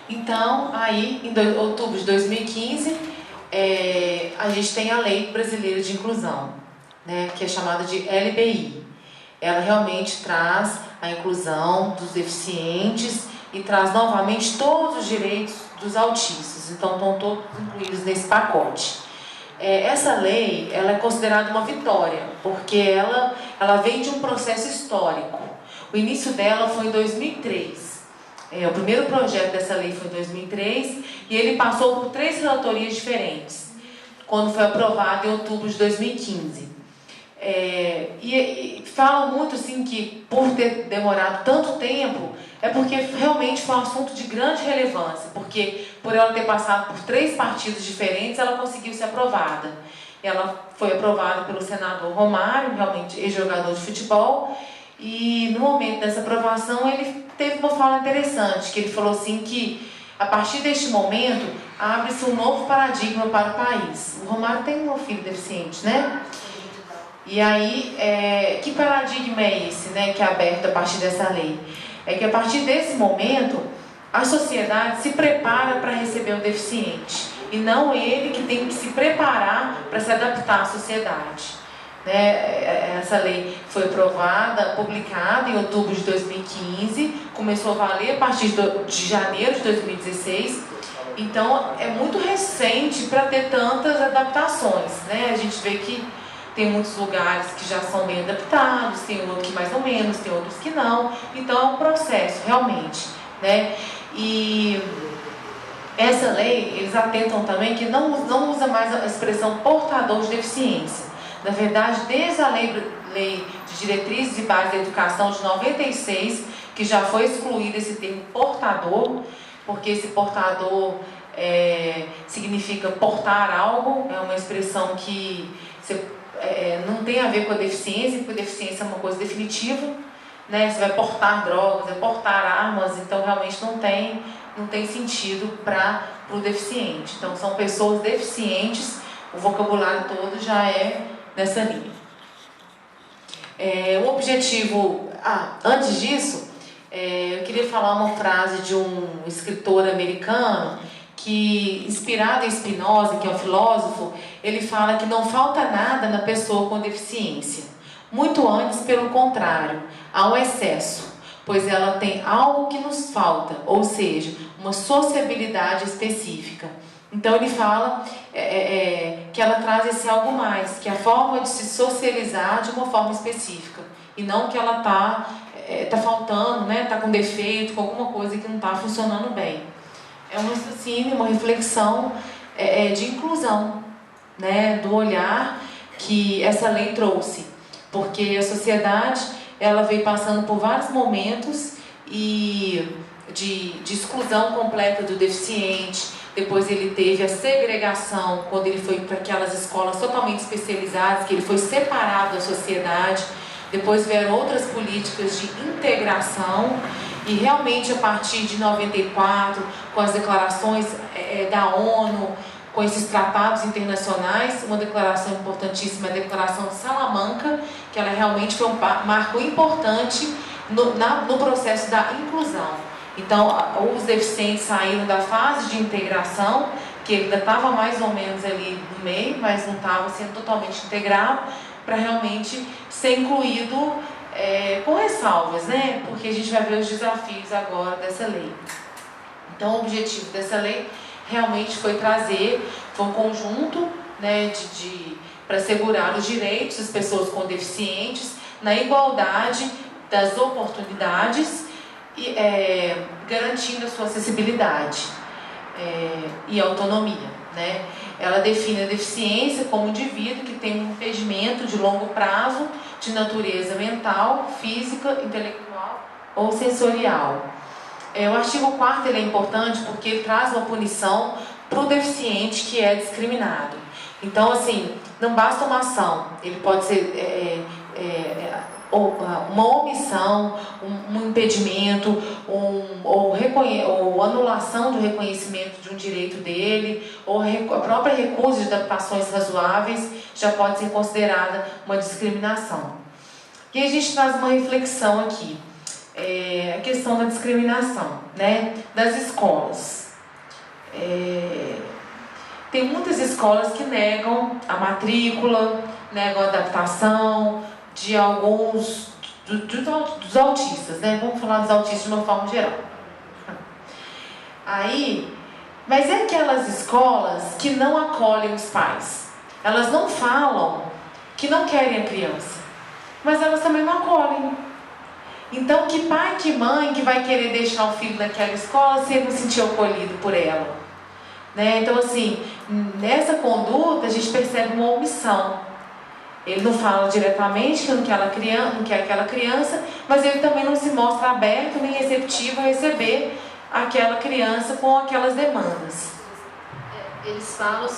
Então, aí, em outubro de 2015, a gente tem a Lei Brasileira de Inclusão, né, que é chamada de LBI. Ela realmente traz a inclusão dos deficientes e traz novamente todos os direitos dos autistas. Então, estão todos incluídos nesse pacote. Essa lei, ela é considerada uma vitória, porque ela vem de um processo histórico. O início dela foi em 2003. O primeiro projeto dessa lei foi em 2003 e ele passou por 3 relatorias diferentes, quando foi aprovado em outubro de 2015. E falam muito assim que por ter demorado tanto tempo é porque realmente foi um assunto de grande relevância, porque por ela ter passado por 3 partidos diferentes, ela conseguiu ser aprovada. Ela foi aprovada pelo senador Romário, realmente ex-jogador de futebol, e no momento dessa aprovação ele teve uma fala interessante, que ele falou assim que a partir deste momento abre-se um novo paradigma para o país. O Romário tem um filho deficiente, né? E aí, que paradigma é esse, né, que é aberto a partir dessa lei? É que a partir desse momento, a sociedade se prepara para receber o deficiente, e não ele que tem que se preparar para se adaptar à sociedade. né? Essa lei foi aprovada, publicada em outubro de 2015, começou a valer a partir de janeiro de 2016, então é muito recente para ter tantas adaptações, né? A gente vê que tem muitos lugares que já são bem adaptados, tem outros que mais ou menos, tem outros que não, então é um processo realmente, né? E essa lei, eles atentam também que não usa mais a expressão portador de deficiência. Na verdade, desde a lei de Diretrizes e Bases da Educação de 96, que já foi excluído esse termo portador, porque esse portador significa portar algo, é uma expressão que não tem a ver com a deficiência, porque a deficiência é uma coisa definitiva, né? Você vai portar drogas, vai portar armas, então realmente não tem sentido para o deficiente. Então são pessoas deficientes, o vocabulário todo já é nessa linha. O objetivo... antes disso, eu queria falar uma frase de um escritor americano que, inspirado em Spinoza, que é um filósofo, ele fala que não falta nada na pessoa com deficiência. Muito antes, pelo contrário, há um excesso, pois ela tem algo que nos falta, ou seja, uma sociabilidade específica. Então ele fala que ela traz esse algo mais, que é a forma de se socializar de uma forma específica, e não que ela tá faltando, né, tá com defeito, com alguma coisa que não está funcionando bem. É um raciocínio, uma reflexão de inclusão, né, do olhar que essa lei trouxe, porque a sociedade ela veio passando por vários momentos de exclusão completa do deficiente. Depois ele teve a segregação, quando ele foi para aquelas escolas totalmente especializadas, que ele foi separado da sociedade. Depois vieram outras políticas de integração, e realmente a partir de 94, com as declarações da ONU, com esses tratados internacionais, uma declaração importantíssima é a Declaração de Salamanca, que ela realmente foi um marco importante no processo da inclusão. Então, os deficientes saíram da fase de integração, que ainda estava mais ou menos ali no meio, mas não estava sendo totalmente integrado, para realmente ser incluído com ressalvas, né? Porque a gente vai ver os desafios agora dessa lei. Então, o objetivo dessa lei realmente foi um conjunto, né, para assegurar os direitos das pessoas com deficientes, na igualdade das oportunidades, e garantindo a sua acessibilidade e autonomia, né? Ela define a deficiência como um indivíduo que tem um impedimento de longo prazo de natureza mental, física, intelectual ou sensorial. O artigo 4º ele é importante porque ele traz uma punição para o deficiente que é discriminado. Então, assim, não basta uma ação, ele pode ser uma omissão, um impedimento, ou anulação do reconhecimento de um direito dele, ou a própria recusa de adaptações razoáveis já pode ser considerada uma discriminação. E a gente traz uma reflexão aqui, a questão da discriminação, né, das escolas. Tem muitas escolas que negam a matrícula, negam a adaptação de alguns dos autistas, né? Vamos falar dos autistas de uma forma geral. Mas é aquelas escolas que não acolhem os pais. Elas não falam que não querem a criança, mas elas também não acolhem. Então, que pai, que mãe que vai querer deixar o filho naquela escola se ele não se sentir acolhido por ela? Né? Então, assim, nessa conduta a gente percebe uma omissão. Ele não fala diretamente que não quer aquela criança, mas ele também não se mostra aberto nem receptivo a receber aquela criança com aquelas demandas. Eles falam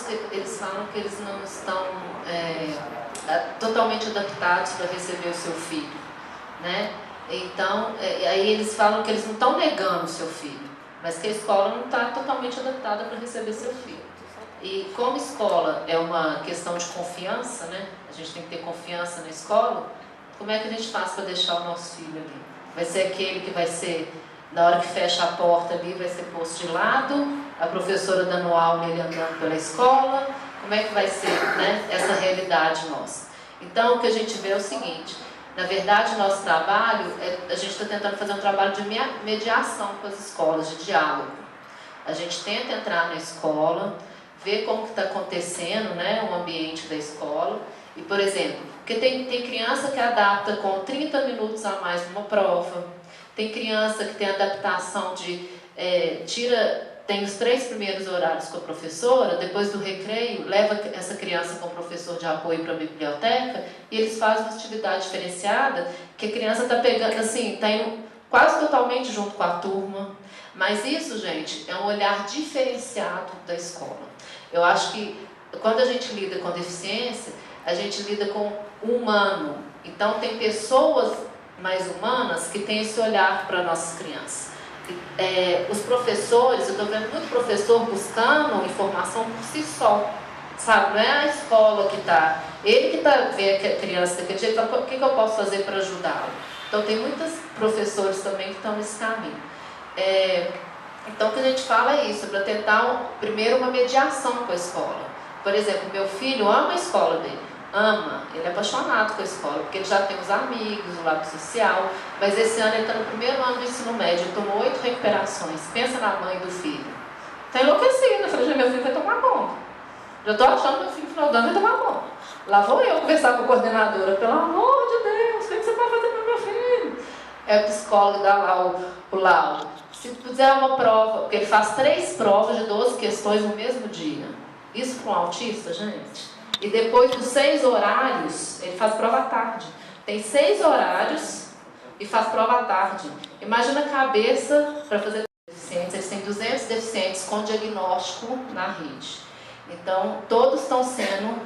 que eles não estão totalmente adaptados para receber o seu filho, né? Então, aí eles falam que eles não estão negando o seu filho, mas que a escola não está totalmente adaptada para receber seu filho. E como escola é uma questão de confiança, né? A gente tem que ter confiança na escola. Como é que a gente faz para deixar o nosso filho ali? Vai ser aquele que vai ser, na hora que fecha a porta ali, vai ser posto de lado, a professora dando aula e ele andando pela escola? Como é que vai ser, né, essa realidade nossa? Então, o que a gente vê é o seguinte, na verdade, o nosso trabalho, a gente está tentando fazer um trabalho de mediação com as escolas, de diálogo. A gente tenta entrar na escola, ver como que está acontecendo, né, o ambiente da escola. E, por exemplo, porque tem criança que adapta com 30 minutos a mais numa prova, tem criança que tem adaptação de tem os 3 primeiros horários com a professora, depois do recreio, leva essa criança com o professor de apoio para a biblioteca e eles fazem uma atividade diferenciada que a criança está pegando, assim, está indo quase totalmente junto com a turma. Mas isso, gente, é um olhar diferenciado da escola. Eu acho que quando a gente lida com deficiência, a gente lida com o humano. Então, tem pessoas mais humanas que têm esse olhar para nossas crianças. Os professores, eu estou vendo muito professor buscando informação por si só, sabe? Não é a escola que está, ele que está vendo a criança daquele jeito, o que eu posso fazer para ajudá-lo? Então tem muitos professores também que estão nesse caminho. Então o que a gente fala é isso, para tentar primeiro uma mediação com a escola. Por exemplo, meu filho ama a escola dele. Ama, ele é apaixonado com a escola, porque ele já tem os amigos, o lado social, mas esse ano ele está no primeiro ano do ensino médio, ele tomou 8 recuperações, pensa na mãe do filho. Está enlouquecido, eu falei, meu filho vai tomar conta. Já estou achando que meu filho no final do ano vai tomar conta. Lá vou eu conversar com a coordenadora, pelo amor de Deus, o que você pode fazer para o meu filho? É o psicólogo, dá lá o laudo. Se fizer uma prova, porque ele faz 3 provas de 12 questões no mesmo dia. Isso para um autista, gente? E depois dos 6 horários, ele faz prova à tarde. Tem 6 horários e faz prova à tarde. Imagina a cabeça para fazer deficientes. Eles têm 200 deficientes com diagnóstico na rede. Então, todos estão sendo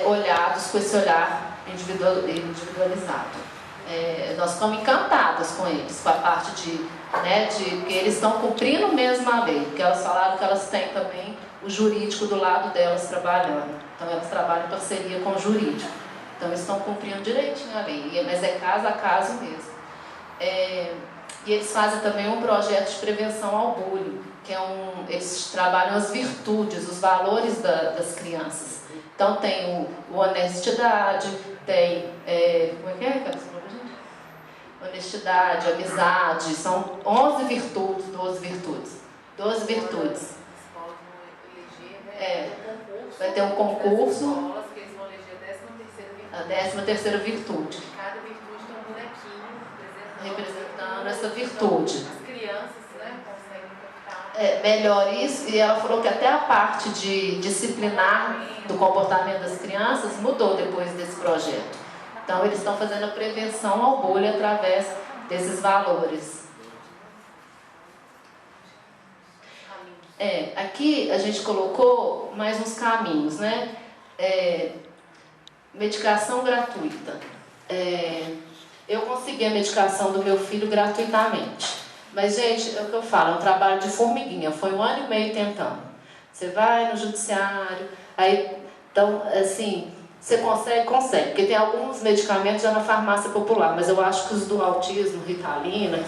olhados com esse olhar individualizado. Nós ficamos encantadas com eles, com a parte de que eles estão cumprindo mesmo a lei. Porque elas falaram que elas têm também o jurídico do lado delas trabalhando. Então, elas trabalham em parceria com o jurídico. Então, eles estão cumprindo direitinho a lei, mas é caso a caso mesmo. E eles fazem também um projeto de prevenção ao bullying, que eles trabalham as virtudes, os valores das crianças. Então, tem o honestidade, tem... como é que é? Honestidade, amizade, são 11 virtudes, 12 virtudes. 12 virtudes. Vai ter um concurso. A 13ª virtude. Cada virtude tem um bonequinho representando essa virtude. As crianças, conseguem captar. Melhor isso, e ela falou que até a parte de disciplinar do comportamento das crianças mudou depois desse projeto. Então, eles estão fazendo a prevenção ao bullying através desses valores. Aqui a gente colocou mais uns caminhos, né? Medicação gratuita. Eu consegui a medicação do meu filho gratuitamente. Mas, gente, é o que eu falo, é um trabalho de formiguinha. Foi 1 ano e meio tentando. Você vai no judiciário, então, assim, você consegue, porque tem alguns medicamentos já na farmácia popular, mas eu acho que os do autismo, Ritalina,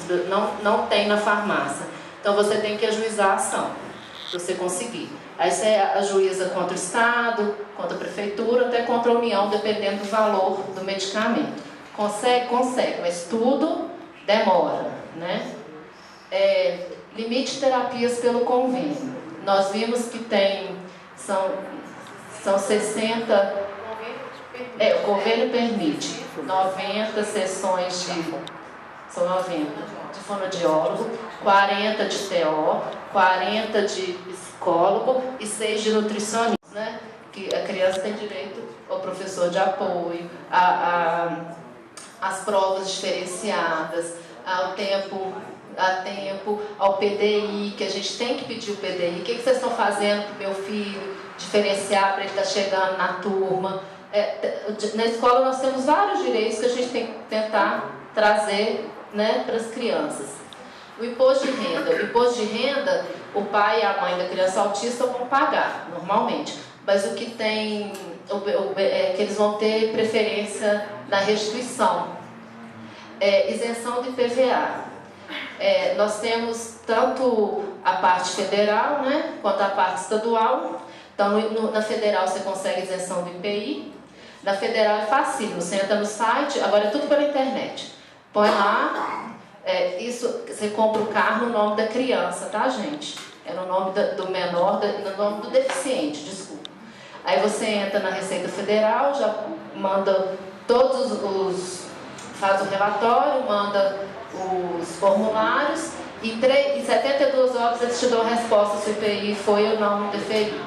não tem na farmácia. Então, você tem que ajuizar a ação, para você conseguir. Aí você ajuiza contra o Estado, contra a Prefeitura, até contra a União, dependendo do valor do medicamento. Consegue, mas tudo demora, né? Limite de terapias pelo convênio. Nós vimos que são 60... o convênio permite 90 sessões são 90 de fonoaudiólogo, 40 de TO, 40 de psicólogo e 6 de nutricionista, né? Que a criança tem direito ao professor de apoio, às provas diferenciadas, ao tempo, ao PDI, que a gente tem que pedir o PDI. O que vocês estão fazendo para o meu filho diferenciar para ele estar chegando na turma? Na escola nós temos vários direitos que a gente tem que tentar trazer, né, para as crianças. O imposto de renda. O imposto de renda, o pai e a mãe da criança autista vão pagar, normalmente. Mas o que tem é que eles vão ter preferência na restituição. Isenção de IPVA. Nós temos tanto a parte federal, né, quanto a parte estadual. Então, na federal você consegue isenção do IPI. Na federal é facílimo, você entra no site, agora é tudo pela internet. Põe lá, isso, você compra o carro no nome da criança, tá, gente? É no nome do menor, no nome do deficiente, desculpa. Aí você entra na Receita Federal, já manda faz o relatório, manda os formulários, e em 72 horas eles te dão a resposta se o IPI foi ou não deferido.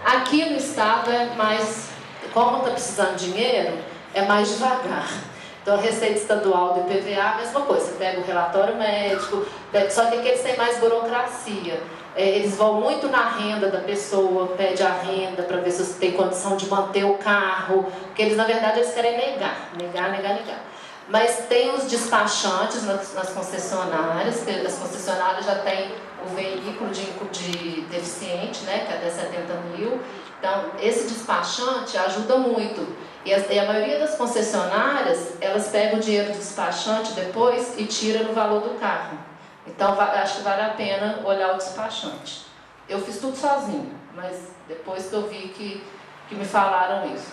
Aqui no estado é mais, como está precisando de dinheiro, é mais devagar. Então a Receita Estadual do IPVA, a mesma coisa, você pega o relatório médico, só que aqui eles têm mais burocracia. Eles vão muito na renda da pessoa, pede a renda para ver se você tem condição de manter o carro, porque eles, na verdade, eles querem negar. Mas tem os despachantes nas concessionárias, que as concessionárias já têm o veículo de deficiente, né, que é até 70 mil. Então, esse despachante ajuda muito. E a maioria das concessionárias, elas pegam o dinheiro do despachante depois e tiram no valor do carro. Então, acho que vale a pena olhar o despachante. Eu fiz tudo sozinho, mas depois que eu vi que me falaram isso.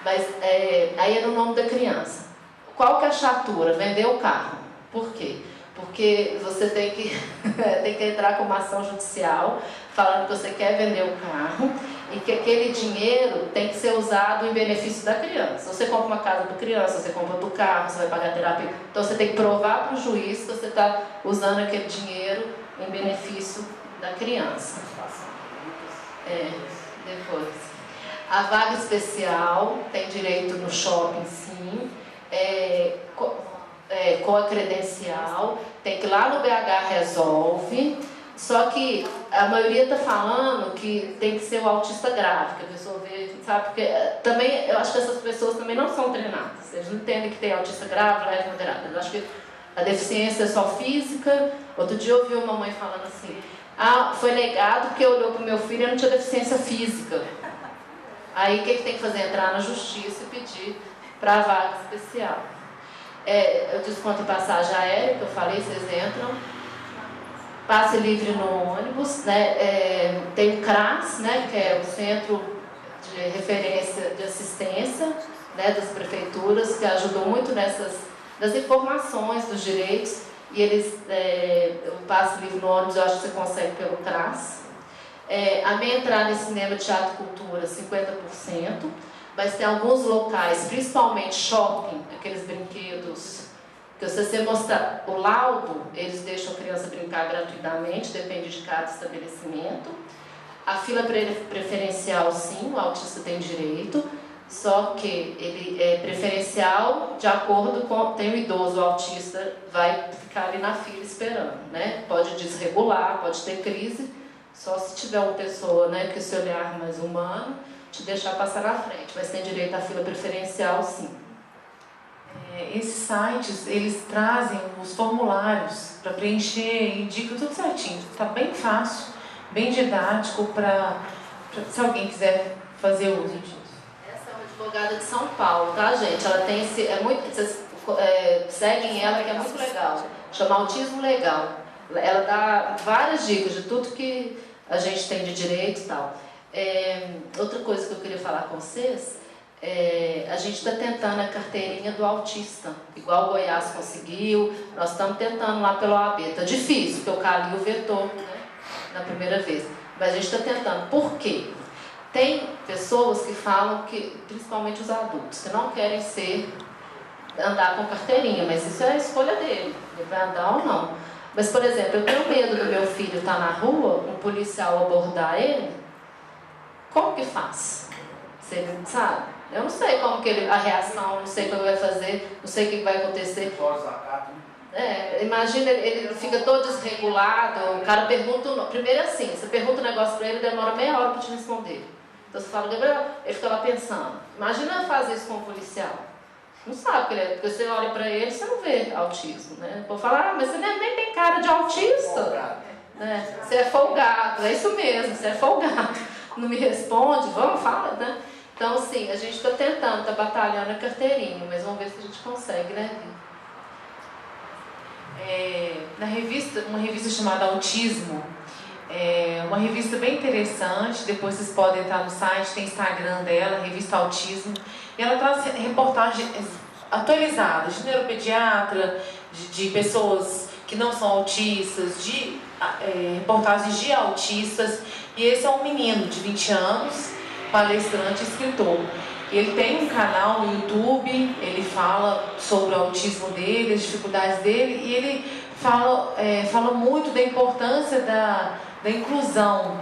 Mas aí é no nome da criança. Qual que é a chatura? Vender o carro. Por quê? Porque você tem que entrar com uma ação judicial falando que você quer vender o carro e que aquele dinheiro tem que ser usado em benefício da criança. Você compra uma casa para criança, você compra outro carro, você vai pagar terapia. Então você tem que provar para o juiz que você está usando aquele dinheiro em benefício da criança. Depois. A vaga especial tem direito no shopping, sim. Com a credencial, tem que ir lá no BH Resolve, só que a maioria está falando que tem que ser o autista grave, que a pessoa vê, sabe, porque também, eu acho que essas pessoas também não são treinadas, eles não entendem que tem autista grave, leve, moderado, eu acho que a deficiência é só física. Outro dia eu ouvi uma mãe falando assim, foi negado porque olhou para o meu filho e não tinha deficiência física. Aí o que tem que fazer? Entrar na justiça e pedir para a vaga especial. Eu desconto a passagem aérea, que eu falei, vocês entram. Passe livre no ônibus, né? Tem o CRAS, né? Que é o Centro de Referência de Assistência, né? Das prefeituras, que ajudou muito nas informações dos direitos. E o passe livre no ônibus, eu acho que você consegue pelo CRAS. A minha entrada em cinema, teatro e cultura, 50%. Mas tem alguns locais, principalmente shopping, aqueles brinquedos, que se você mostrar o laudo, eles deixam a criança brincar gratuitamente, depende de cada estabelecimento. A fila preferencial, sim, o autista tem direito, só que ele é preferencial de acordo com... Tem o idoso, o autista vai ficar ali na fila esperando, né? Pode desregular, pode ter crise, só se tiver uma pessoa, né, com esse olhar mais humano, te deixar passar na frente, mas tem direito à fila preferencial, sim. Esses sites, eles trazem os formulários para preencher, indica tudo certinho. Está bem fácil, bem didático, se alguém quiser fazer uso disso. Essa é uma advogada de São Paulo, tá, gente? Ela tem vocês seguem ela, que é muito legal. Chama Autismo Legal. Ela dá várias dicas de tudo que a gente tem de direito e tal. Outra coisa que eu queria falar com vocês, a gente está tentando a carteirinha do autista, igual o Goiás conseguiu, nós estamos tentando lá pelo OAB. Está difícil, porque o Calil vetou, né, na primeira vez, mas a gente está tentando. Por quê? Tem pessoas que falam que, principalmente os adultos, que não querem andar com carteirinha, mas isso é a escolha dele, ele vai andar ou não. Mas, por exemplo, eu tenho medo do meu filho estar na rua, um policial abordar ele. Como que faz? Você sabe? Eu não sei como que a reação, não sei o que ele vai fazer, não sei o que vai acontecer. Imagina, ele fica todo desregulado, o cara pergunta... Primeiro assim, você pergunta um negócio para ele, demora meia hora para te responder. Então você fala, Gabriel, ele fica lá pensando. Imagina fazer isso com um policial. Não sabe o que ele é, porque você olha para ele, você não vê autismo, né? Vou falar, mas você nem tem cara de autista. Né? Você é folgado, é isso mesmo, você é folgado. Não me responde, vamos, fala, né? Então, assim, a gente está tentando, está batalhando a carteirinha, mas vamos ver se a gente consegue, né? Na revista, uma revista chamada Autismo, É uma revista bem interessante, depois vocês podem entrar no site, tem Instagram dela, Revista Autismo, e ela traz reportagens atualizadas de neuropediatra, de pessoas que não são autistas, reportagens de autistas, e esse é um menino de 20 anos, palestrante e escritor. Ele tem um canal no YouTube, ele fala sobre o autismo dele, as dificuldades dele, e ele fala muito da importância da inclusão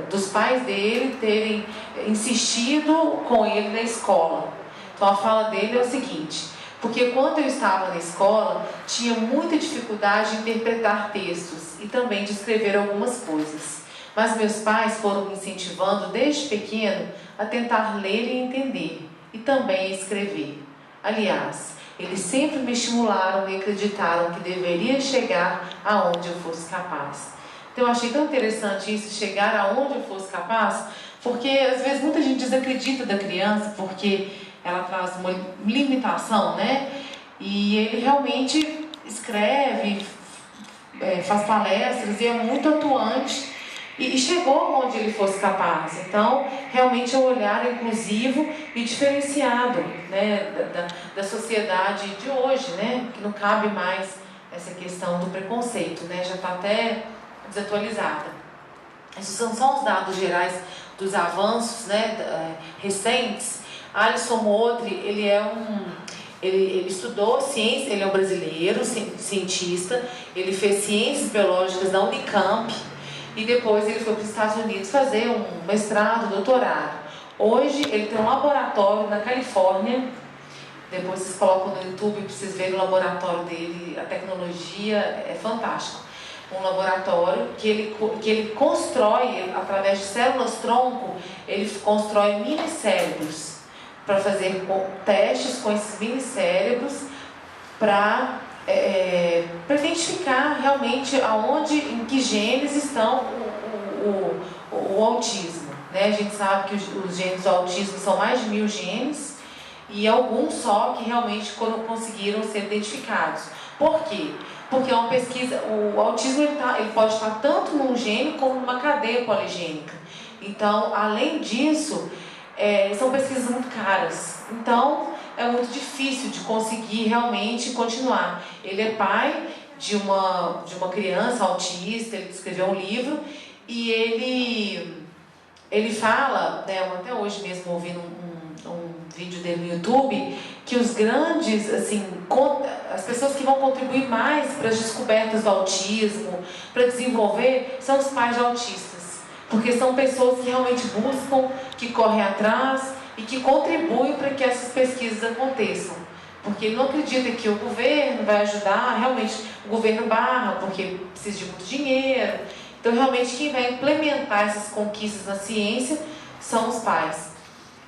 dos pais dele terem insistido com ele na escola. Então a fala dele é o seguinte: porque quando eu estava na escola, tinha muita dificuldade de interpretar textos e também de escrever algumas coisas. Mas meus pais foram me incentivando desde pequeno a tentar ler e entender, e também a escrever. Aliás, eles sempre me estimularam e acreditaram que deveria chegar aonde eu fosse capaz. Então eu achei tão interessante isso, chegar aonde eu fosse capaz, porque às vezes muita gente desacredita da criança porque ela traz uma limitação, né? E ele realmente escreve, faz palestras e é muito atuante e chegou onde ele fosse capaz. Então, realmente é um olhar inclusivo e diferenciado, né, da sociedade de hoje, né? Que não cabe mais essa questão do preconceito, né? Já está até desatualizada. Esses são só os dados gerais dos avanços, né, recentes. Alisson Modri, ele estudou ciência, ele é um brasileiro, cientista, ele fez ciências biológicas na Unicamp e depois ele foi para os Estados Unidos fazer um mestrado, doutorado. Hoje ele tem um laboratório na Califórnia, depois vocês colocam no YouTube para vocês verem o laboratório dele, a tecnologia é fantástica. Um laboratório que ele constrói, através de células-tronco, ele constrói mini-cérebros para fazer testes com esses mini-cérebros para identificar realmente em que genes estão o autismo. Né? A gente sabe que os genes do autismo são mais de 1000 genes e alguns só que realmente conseguiram ser identificados. Por quê? Porque é uma pesquisa, o autismo ele pode estar tanto num gene como numa cadeia poligênica. Então, além disso, são pesquisas muito caras. Então, é muito difícil de conseguir realmente continuar. Ele é pai de uma criança autista, ele escreveu um livro e ele fala, né, até hoje mesmo ouvindo um vídeo dele no YouTube, que os grandes, assim, as pessoas que vão contribuir mais para as descobertas do autismo, para desenvolver, são os pais de autistas. Porque são pessoas que realmente buscam, que correm atrás e que contribuem para que essas pesquisas aconteçam. Porque ele não acredita que o governo vai ajudar, realmente o governo barra, porque precisa de muito dinheiro. Então, realmente, quem vai implementar essas conquistas na ciência são os pais.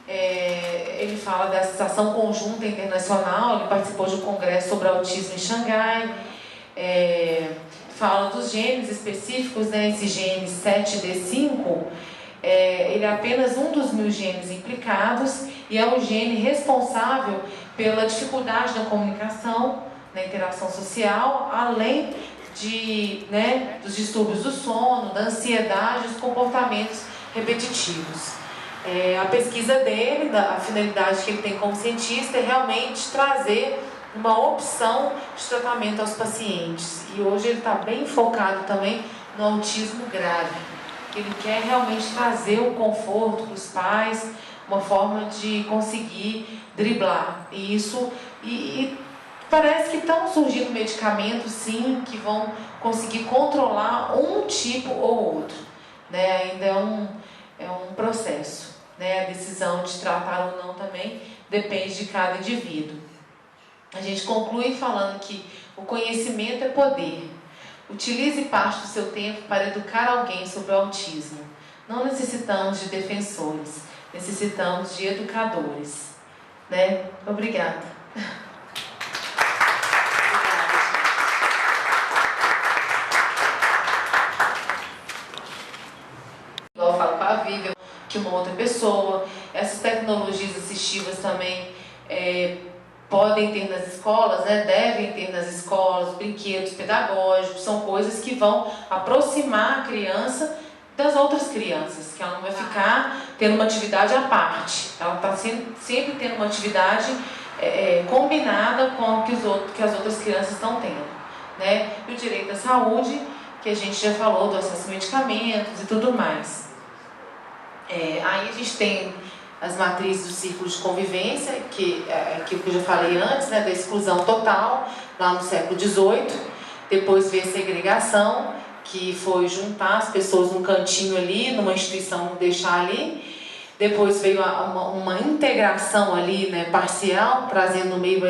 Ele fala dessa ação conjunta internacional, ele participou de um congresso sobre autismo em Xangai, fala dos genes específicos, né? Esse gene 7D5, ele é apenas um dos 1000 genes implicados e é o gene responsável pela dificuldade da comunicação, na interação social, além dos distúrbios do sono, da ansiedade, dos comportamentos repetitivos. A pesquisa dele, a finalidade que ele tem como cientista é realmente trazer uma opção de tratamento aos pacientes. E hoje ele está bem focado também no autismo grave. Ele quer realmente trazer o conforto para os pais, uma forma de conseguir driblar isso. E parece que estão surgindo medicamentos, sim, que vão conseguir controlar um tipo ou outro. Né? Ainda é um processo. Né? A decisão de tratar ou não também depende de cada indivíduo. A gente conclui falando que o conhecimento é poder. Utilize parte do seu tempo para educar alguém sobre o autismo. Não necessitamos de defensores, necessitamos de educadores. Né? Obrigada. Igual eu falo com a Vivian, que uma outra pessoa. Essas tecnologias assistivas também podem ter nas escolas, né, devem ter nas escolas, brinquedos pedagógicos, são coisas que vão aproximar a criança das outras crianças, que ela não vai ficar tendo uma atividade à parte, ela está sempre tendo uma atividade combinada com o que as outras crianças estão tendo, né? E o direito à saúde, que a gente já falou do acesso a medicamentos e tudo mais. Aí a gente tem as matrizes do círculo de convivência, que é aquilo que eu já falei antes, né, da exclusão total, lá no século XVIII. Depois veio a segregação, que foi juntar as pessoas num cantinho ali, numa instituição, não deixar ali. Depois veio uma integração ali, né, parcial, trazendo no meio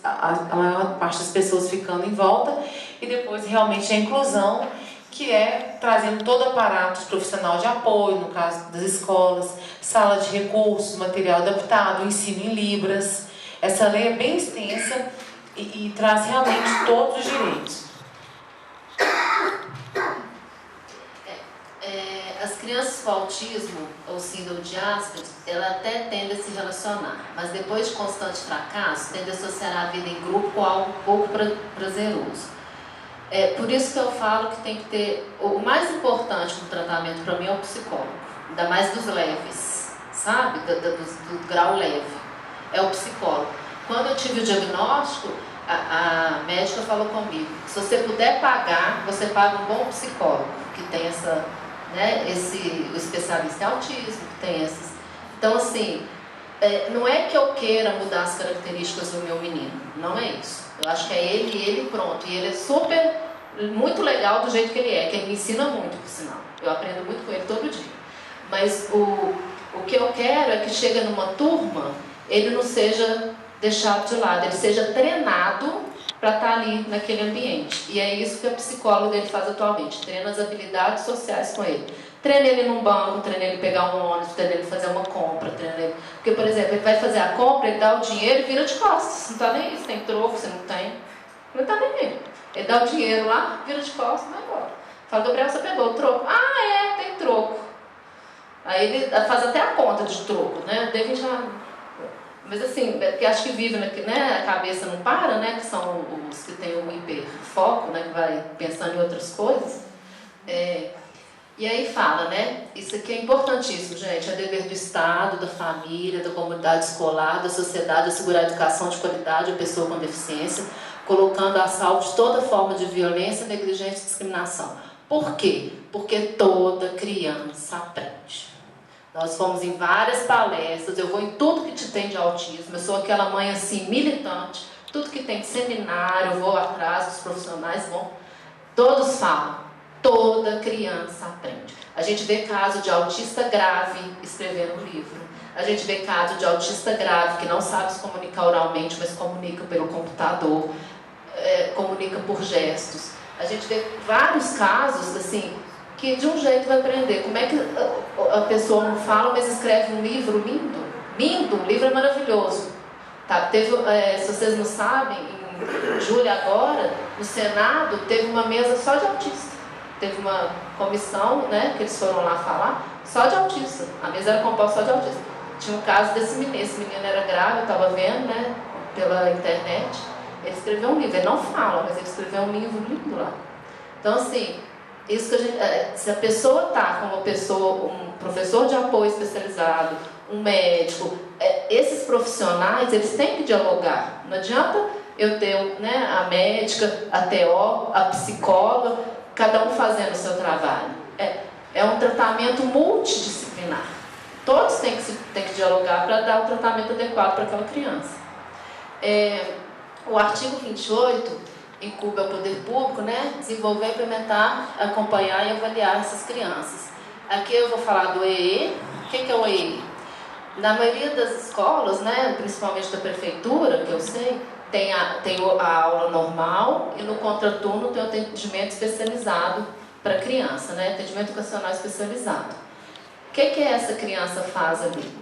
a maior parte das pessoas ficando em volta. E depois realmente a inclusão, que é trazendo todo o aparato profissional de apoio, no caso das escolas, sala de recursos, material adaptado, ensino em Libras. Essa lei é bem extensa e traz realmente todos os direitos. As crianças com autismo ou síndrome de Asperger, ela até tende a se relacionar, mas depois de constante fracasso, tende a associar a vida em grupo com algo pouco prazeroso. Por isso que eu falo que tem que ter... O mais importante no tratamento para mim é o psicólogo, ainda mais dos leves, sabe? Do grau leve. É o psicólogo. Quando eu tive o diagnóstico, a médica falou comigo, se você puder pagar, você paga um bom psicólogo, que tem essa... Né, o especialista em autismo, que tem esses. Então, assim, não é que eu queira mudar as características do meu menino, não é isso. Eu acho que é ele pronto. E ele é muito legal do jeito que ele me ensina muito, por sinal. Eu aprendo muito com ele todo dia. Mas o que eu quero é que chegue numa turma, ele não seja deixado de lado, ele seja treinado para estar ali naquele ambiente. E é isso que a psicóloga dele faz atualmente, treina as habilidades sociais com ele. Treina ele num banco, treina ele pegar um ônibus, treina ele fazer uma compra, treina ele... Porque, por exemplo, ele vai fazer a compra, ele dá o dinheiro e vira de costas. Não está nem aí, se tem troco, se não tem. Não está nem aí. Ele dá o dinheiro lá, vira de costas e vai embora. Fala, Gabriel, você pegou o troco? Tem troco. Aí ele faz até a conta de troco, né? O David já... Mas assim, porque acho que vive, né, a cabeça não para, né, que são os que têm um hiperfoco, né, que vai pensando em outras coisas. E aí fala, né, isso aqui é importantíssimo, gente, é dever do Estado, da família, da comunidade escolar, da sociedade, assegurar a educação de qualidade à pessoa com deficiência, colocando a salvo de toda forma de violência, negligência e discriminação. Por quê? Porque toda criança aprende. Nós fomos em várias palestras, eu vou em tudo que te tem de autismo, eu sou aquela mãe assim, militante, tudo que tem de seminário, eu vou atrás, os profissionais vão, todos falam, toda criança aprende. A gente vê caso de autista grave escrevendo um livro, a gente vê caso de autista grave que não sabe se comunicar oralmente, mas comunica pelo computador, comunica por gestos. A gente vê vários casos, assim, que de um jeito vai aprender. Como é que a pessoa não fala, mas escreve um livro lindo? Lindo, um livro é maravilhoso. Tá? Se vocês não sabem, em julho agora, no Senado, teve uma mesa só de autista. Teve uma comissão, né, que eles foram lá falar, só de autista. A mesa era composta só de autista. Tinha um caso desse menino, esse menino era grave, eu estava vendo, né, pela internet. Ele escreveu um livro, ele não fala, mas ele escreveu um livro lindo lá. Então, assim, isso que a gente, se a pessoa está com um professor de apoio especializado, um médico, esses profissionais, eles têm que dialogar. Não adianta eu ter, né, a médica, a TO, a psicóloga, cada um fazendo o seu trabalho. É um tratamento multidisciplinar. Todos têm que dialogar para dar o tratamento adequado para aquela criança. O artigo 28 incumbe ao poder público, né, desenvolver, implementar, acompanhar e avaliar essas crianças. Aqui eu vou falar do EE. O que é o EE? Na maioria das escolas, né, principalmente da prefeitura, que eu sei, tem a aula normal e no contraturno tem o atendimento especializado para criança, né, atendimento educacional especializado. O que essa criança faz ali?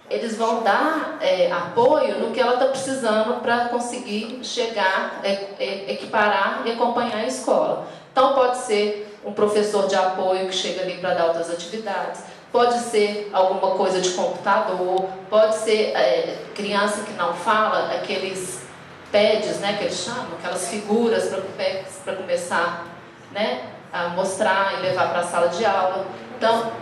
Eles vão dar apoio no que ela está precisando para conseguir chegar, equiparar e acompanhar a escola. Então pode ser um professor de apoio que chega ali para dar outras atividades, pode ser alguma coisa de computador, pode ser criança que não fala, aqueles pads, né, que eles chamam, aquelas figuras para começar, né, a mostrar e levar para a sala de aula. Então,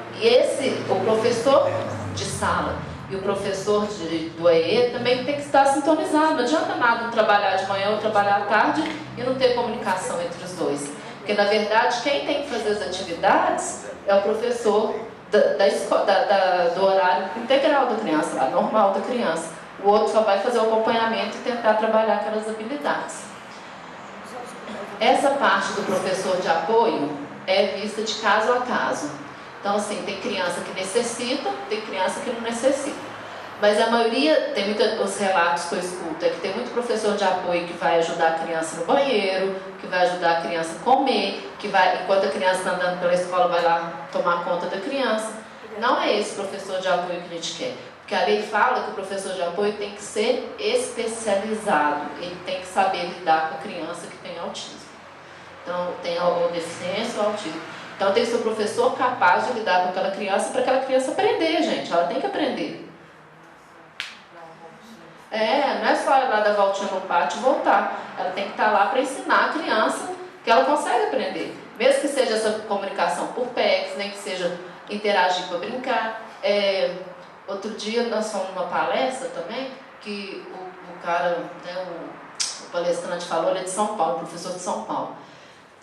o professor de sala e o professor do EE também tem que estar sintonizado. Não adianta nada um trabalhar de manhã ou trabalhar à tarde e não ter comunicação entre os dois. Porque, na verdade, quem tem que fazer as atividades é o professor do horário integral da criança, lá, normal da criança. O outro só vai fazer o acompanhamento e tentar trabalhar aquelas habilidades. Essa parte do professor de apoio é vista de caso a caso. Então, assim, tem criança que necessita, tem criança que não necessita. Mas a maioria, os relatos que eu escuto, é que tem muito professor de apoio que vai ajudar a criança no banheiro, que vai ajudar a criança a comer, que vai, enquanto a criança está andando pela escola, vai lá tomar conta da criança. Não é esse professor de apoio que a gente quer. Porque a lei fala que o professor de apoio tem que ser especializado, ele tem que saber lidar com a criança que tem autismo. Então, tem alguma deficiência ou autismo. Então, tem que ser o professor capaz de lidar com aquela criança para aquela criança aprender, gente. Ela tem que aprender. Não é só ir lá dar voltinha no pátio e voltar. Ela tem que estar lá para ensinar a criança que ela consegue aprender. Mesmo que seja essa comunicação por PECs, nem que seja interagir para brincar. Outro dia nós fomos numa palestra também, que o cara, né, o palestrante falou, ele é de São Paulo, professor de São Paulo,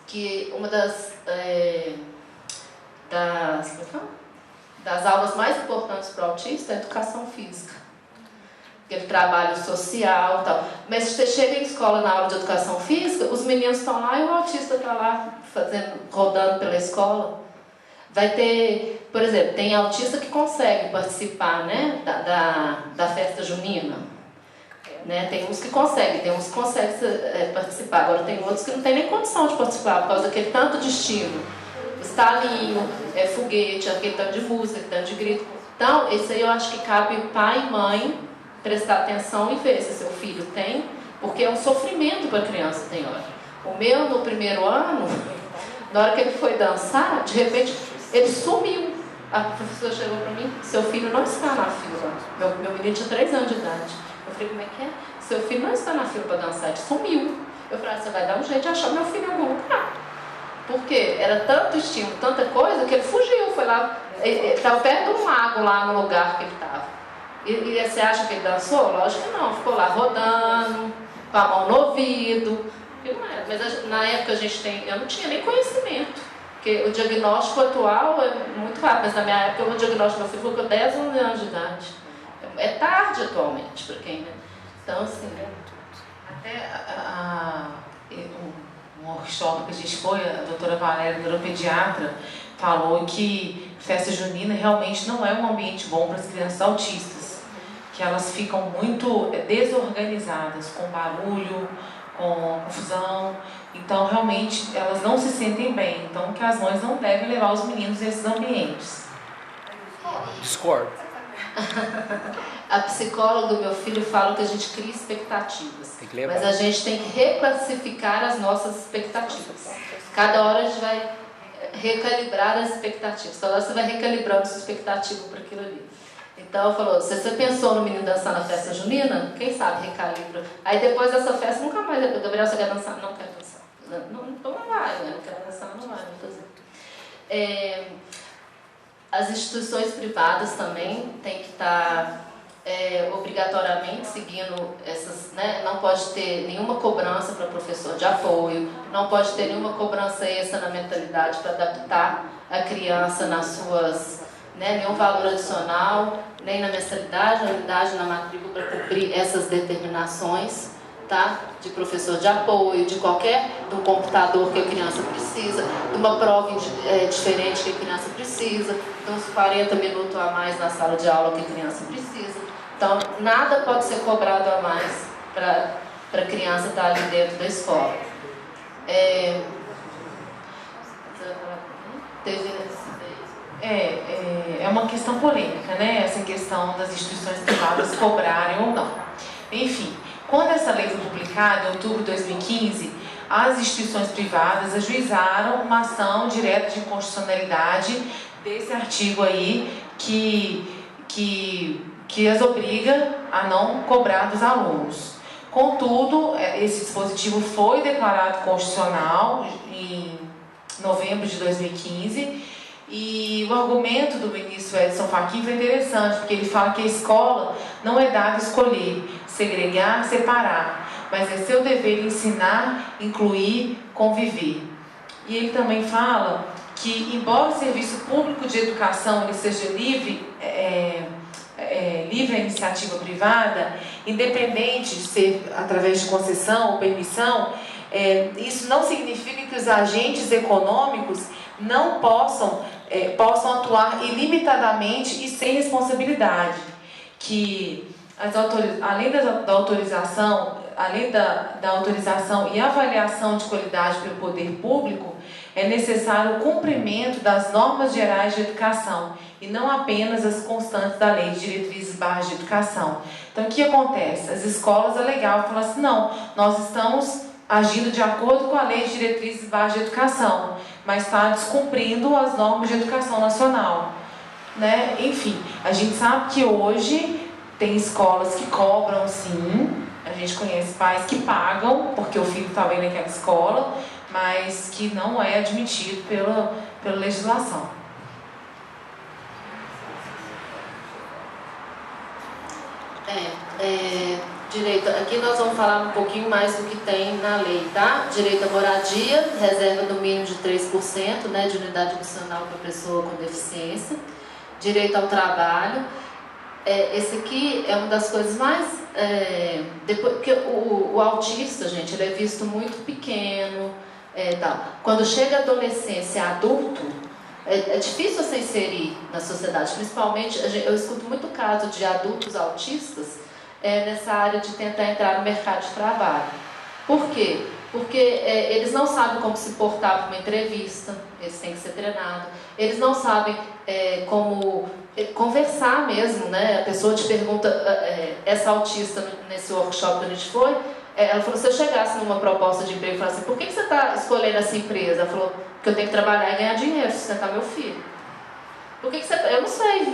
que uma das aulas mais importantes para o autista é a educação física. Aquele trabalho social e tal. Mas você chega em escola na aula de educação física, os meninos estão lá e o autista está lá rodando pela escola. Vai ter, por exemplo, tem autista que consegue participar, né, da festa junina. Né? Tem uns que conseguem, participar. Agora tem outros que não tem nem condição de participar por causa daquele tanto de estímulo. Estalinho, foguete, aquele tanto de música, aquele tanto de grito. Então, esse aí eu acho que cabe pai e mãe prestar atenção e ver se seu filho tem, porque é um sofrimento para a criança, tem hora. O meu, no primeiro ano, na hora que ele foi dançar, de repente, ele sumiu. A professora chegou para mim, seu filho não está na fila. Meu menino tinha 3 anos de idade. Eu falei, como é que é? Seu filho não está na fila para dançar, ele sumiu. Eu falei, você vai dar um jeito de achar meu filho em algum lugar. Porque era tanto estímulo, tanta coisa, que ele fugiu, foi lá, estava perto de um lago lá no lugar que ele estava. E você acha que ele dançou? Lógico que não, ficou lá rodando, com a mão no ouvido. Mas na época eu não tinha nem conhecimento. Porque o diagnóstico atual é muito rápido, mas na minha época o diagnóstico do meu filho foi com 10 anos de idade. É tarde atualmente para quem, né? Então, assim. Até um workshop que a gente foi, a doutora Valéria, neuropediatra, falou que festa junina realmente não é um ambiente bom para as crianças autistas, que elas ficam muito desorganizadas, com barulho, com confusão, então realmente elas não se sentem bem, então que as mães não devem levar os meninos nesses ambientes. Discordo. A psicóloga do meu filho fala que a gente cria expectativas, mas a gente tem que reclassificar as nossas expectativas. Cada hora a gente vai recalibrar as expectativas. Cada hora você vai recalibrando sua expectativa para aquilo ali. Então, falou, se você pensou no menino dançar na festa junina, quem sabe recalibra. Aí depois dessa festa, nunca mais, Gabriel, você quer dançar? Não quero dançar. Não vai, né? Não quero dançar, não vai. Não fazer. As instituições privadas também têm que estar obrigatoriamente seguindo essas, né? Não pode ter nenhuma cobrança para professor de apoio, não pode ter nenhuma cobrança extra na mentalidade para adaptar a criança nas suas, né? Nenhum valor adicional, nem na mensalidade, na unidade, na matrícula para cumprir essas determinações, tá? De professor de apoio, de do computador que a criança precisa, de uma prova diferente que a criança precisa, de uns 40 minutos a mais na sala de aula que a criança precisa. Então, nada pode ser cobrado a mais para a criança estar ali dentro da escola. É uma questão polêmica, né? Essa questão das instituições privadas cobrarem ou não. Enfim, quando essa lei foi publicada, em outubro de 2015, as instituições privadas ajuizaram uma ação direta de inconstitucionalidade desse artigo aí que as obriga a não cobrar dos alunos. Contudo, esse dispositivo foi declarado constitucional em novembro de 2015 e o argumento do ministro Edson Fachin foi interessante, porque ele fala que a escola não é dado escolher, segregar, separar, mas é seu dever ensinar, incluir, conviver. E ele também fala que, embora o serviço público de educação ele seja livre à iniciativa privada, independente de ser através de concessão ou permissão, isso não significa que os agentes econômicos não possam atuar ilimitadamente e sem responsabilidade. Que além da autorização, da autorização e avaliação de qualidade pelo poder público, é necessário o cumprimento das normas gerais de educação e não apenas as constantes da Lei de Diretrizes Básicas de Educação. Então, o que acontece? As escolas alegavam, falavam assim, não, nós estamos agindo de acordo com a Lei de Diretrizes Básicas de Educação, mas está descumprindo as normas de educação nacional. Né? Enfim, a gente sabe que hoje tem escolas que cobram, sim, a gente conhece pais que pagam, porque o filho está bem naquela escola, mas que não é admitido pela legislação. Direito, aqui nós vamos falar um pouquinho mais do que tem na lei, tá? Direito à moradia, reserva do mínimo de 3%, né, de unidade funcional para pessoa com deficiência. Direito ao trabalho. Esse aqui é uma das coisas mais... porque o autista, gente, ele é visto muito pequeno, tal. Quando chega a adolescência, adulto, é difícil você inserir na sociedade, principalmente, eu escuto muito caso de adultos autistas nessa área de tentar entrar no mercado de trabalho. Por quê? Porque eles não sabem como se portar para uma entrevista, eles têm que ser treinados, eles não sabem como conversar mesmo, né? A pessoa te pergunta, essa autista nesse workshop que a gente foi, ela falou, se eu chegasse numa proposta de emprego e falasse assim, por que você está escolhendo essa empresa? Ela falou, porque eu tenho que trabalhar e ganhar dinheiro, sustentar meu filho. Por que você... Eu não sei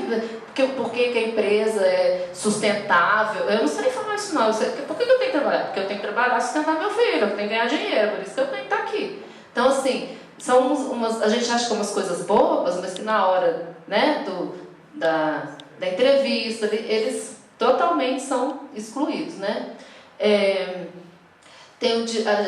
por que a empresa é sustentável, eu não sei falar isso não. Por que eu tenho que trabalhar? Porque eu tenho que trabalhar e sustentar meu filho, eu tenho que ganhar dinheiro, por isso que eu tenho que estar aqui. Então, assim, são a gente acha que umas coisas bobas, mas que na hora, né, da entrevista, eles totalmente são excluídos, né? A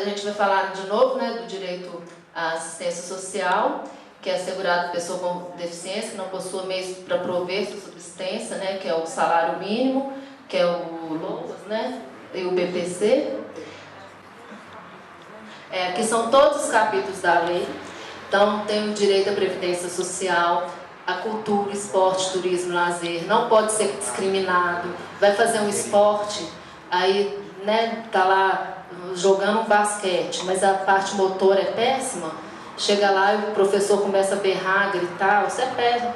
gente vai falar de novo, né, do direito à assistência social, que é assegurado a pessoa com deficiência, que não possua meios para prover sua subsistência, né, que é o salário mínimo, que é o LOAS, né, e o BPC. Aqui são todos os capítulos da lei. Então, tem o direito à previdência social, a cultura, esporte, turismo, lazer, não pode ser discriminado. Vai fazer um esporte, aí, né, tá lá jogando um basquete, mas a parte motora é péssima, chega lá e o professor começa a berrar, gritar, você perde.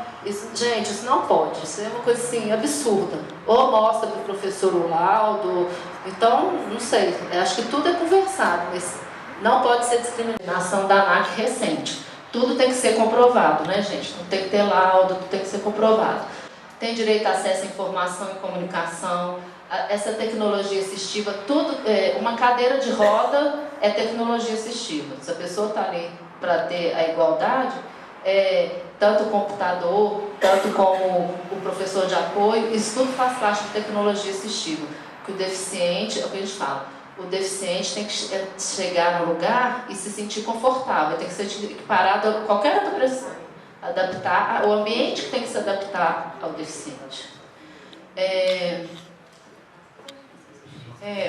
Gente, isso não pode, isso é uma coisa assim, absurda. Ou mostra para o professor o laudo, então, não sei, acho que tudo é conversado, mas não pode ser discriminação da ANAC recente. Tudo tem que ser comprovado, né, gente? Não tem que ter laudo, tudo tem que ser comprovado. Tem direito a acesso à informação e comunicação, essa tecnologia assistiva, tudo, uma cadeira de roda é tecnologia assistiva. Se a pessoa está ali para ter a igualdade, tanto o computador, tanto como o professor de apoio, isso tudo faz parte da tecnologia assistiva. Que o deficiente, é o que a gente fala, o deficiente tem que chegar no lugar e se sentir confortável, tem que ser equiparado a qualquer outra pessoa, adaptar o ambiente que tem que se adaptar ao deficiente.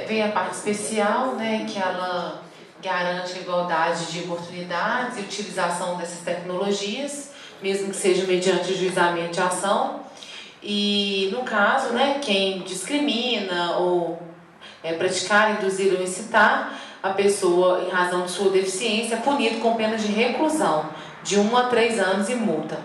Vem a parte especial, né, que ela garante a igualdade de oportunidades e utilização dessas tecnologias, mesmo que seja mediante juizamento de ação. E, no caso, né, quem discrimina ou praticar, induzir ou incitar a pessoa em razão de sua deficiência é punido com pena de reclusão de 1 a 3 anos e multa.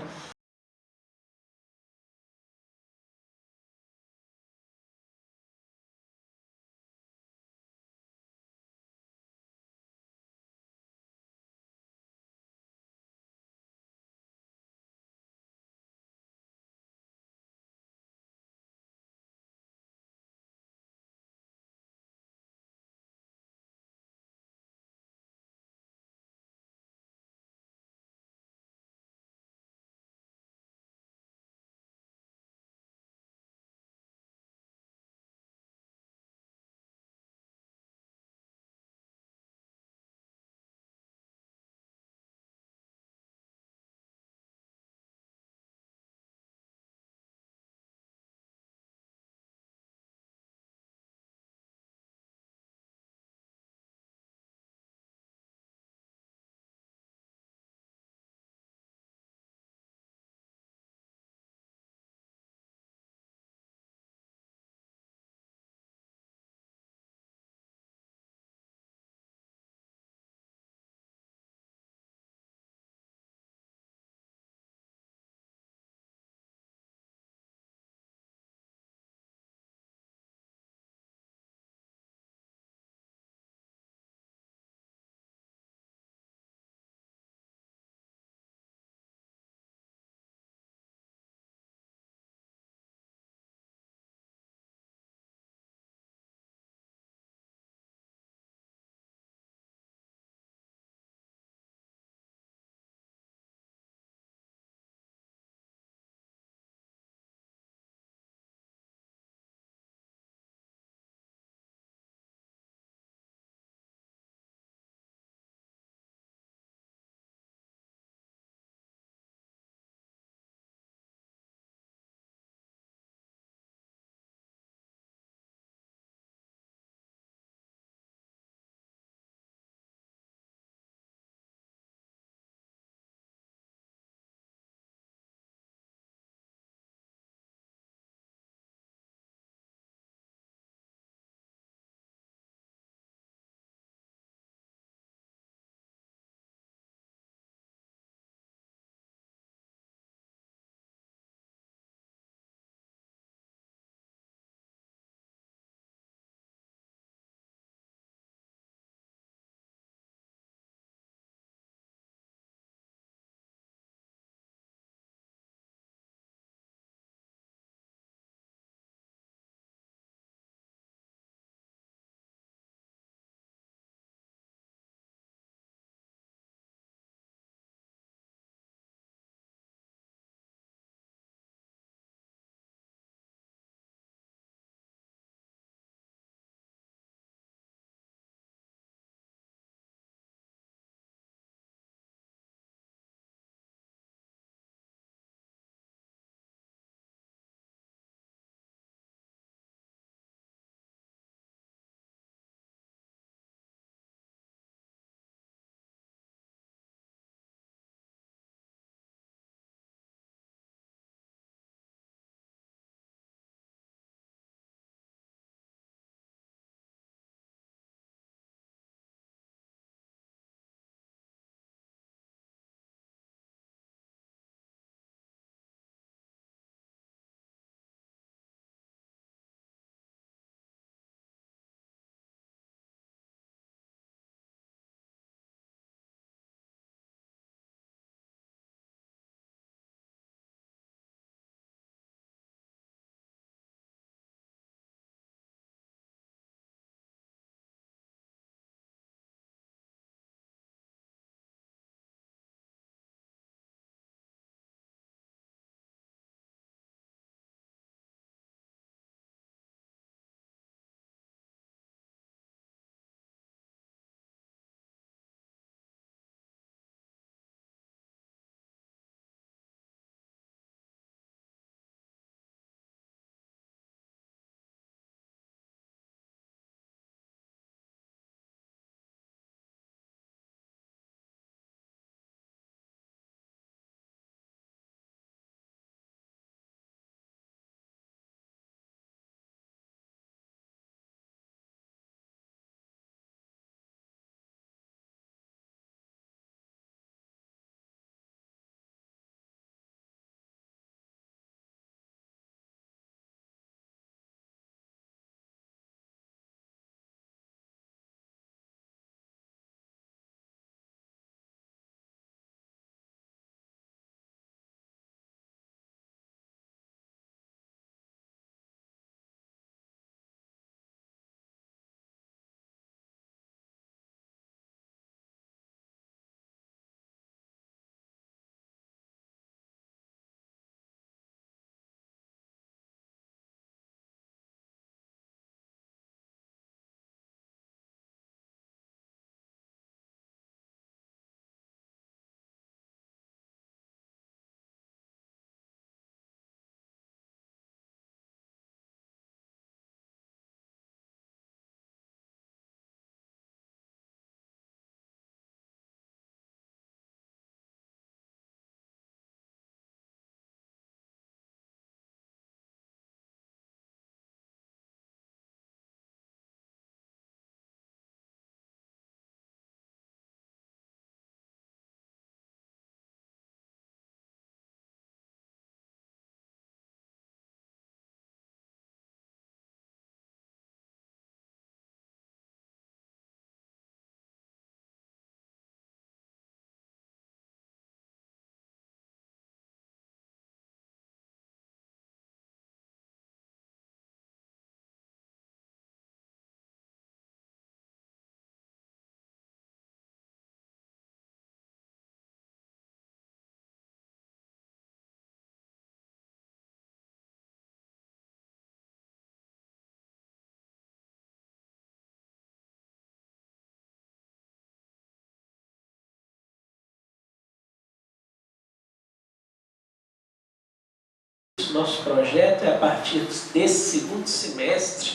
nosso projeto é, a partir desse segundo semestre,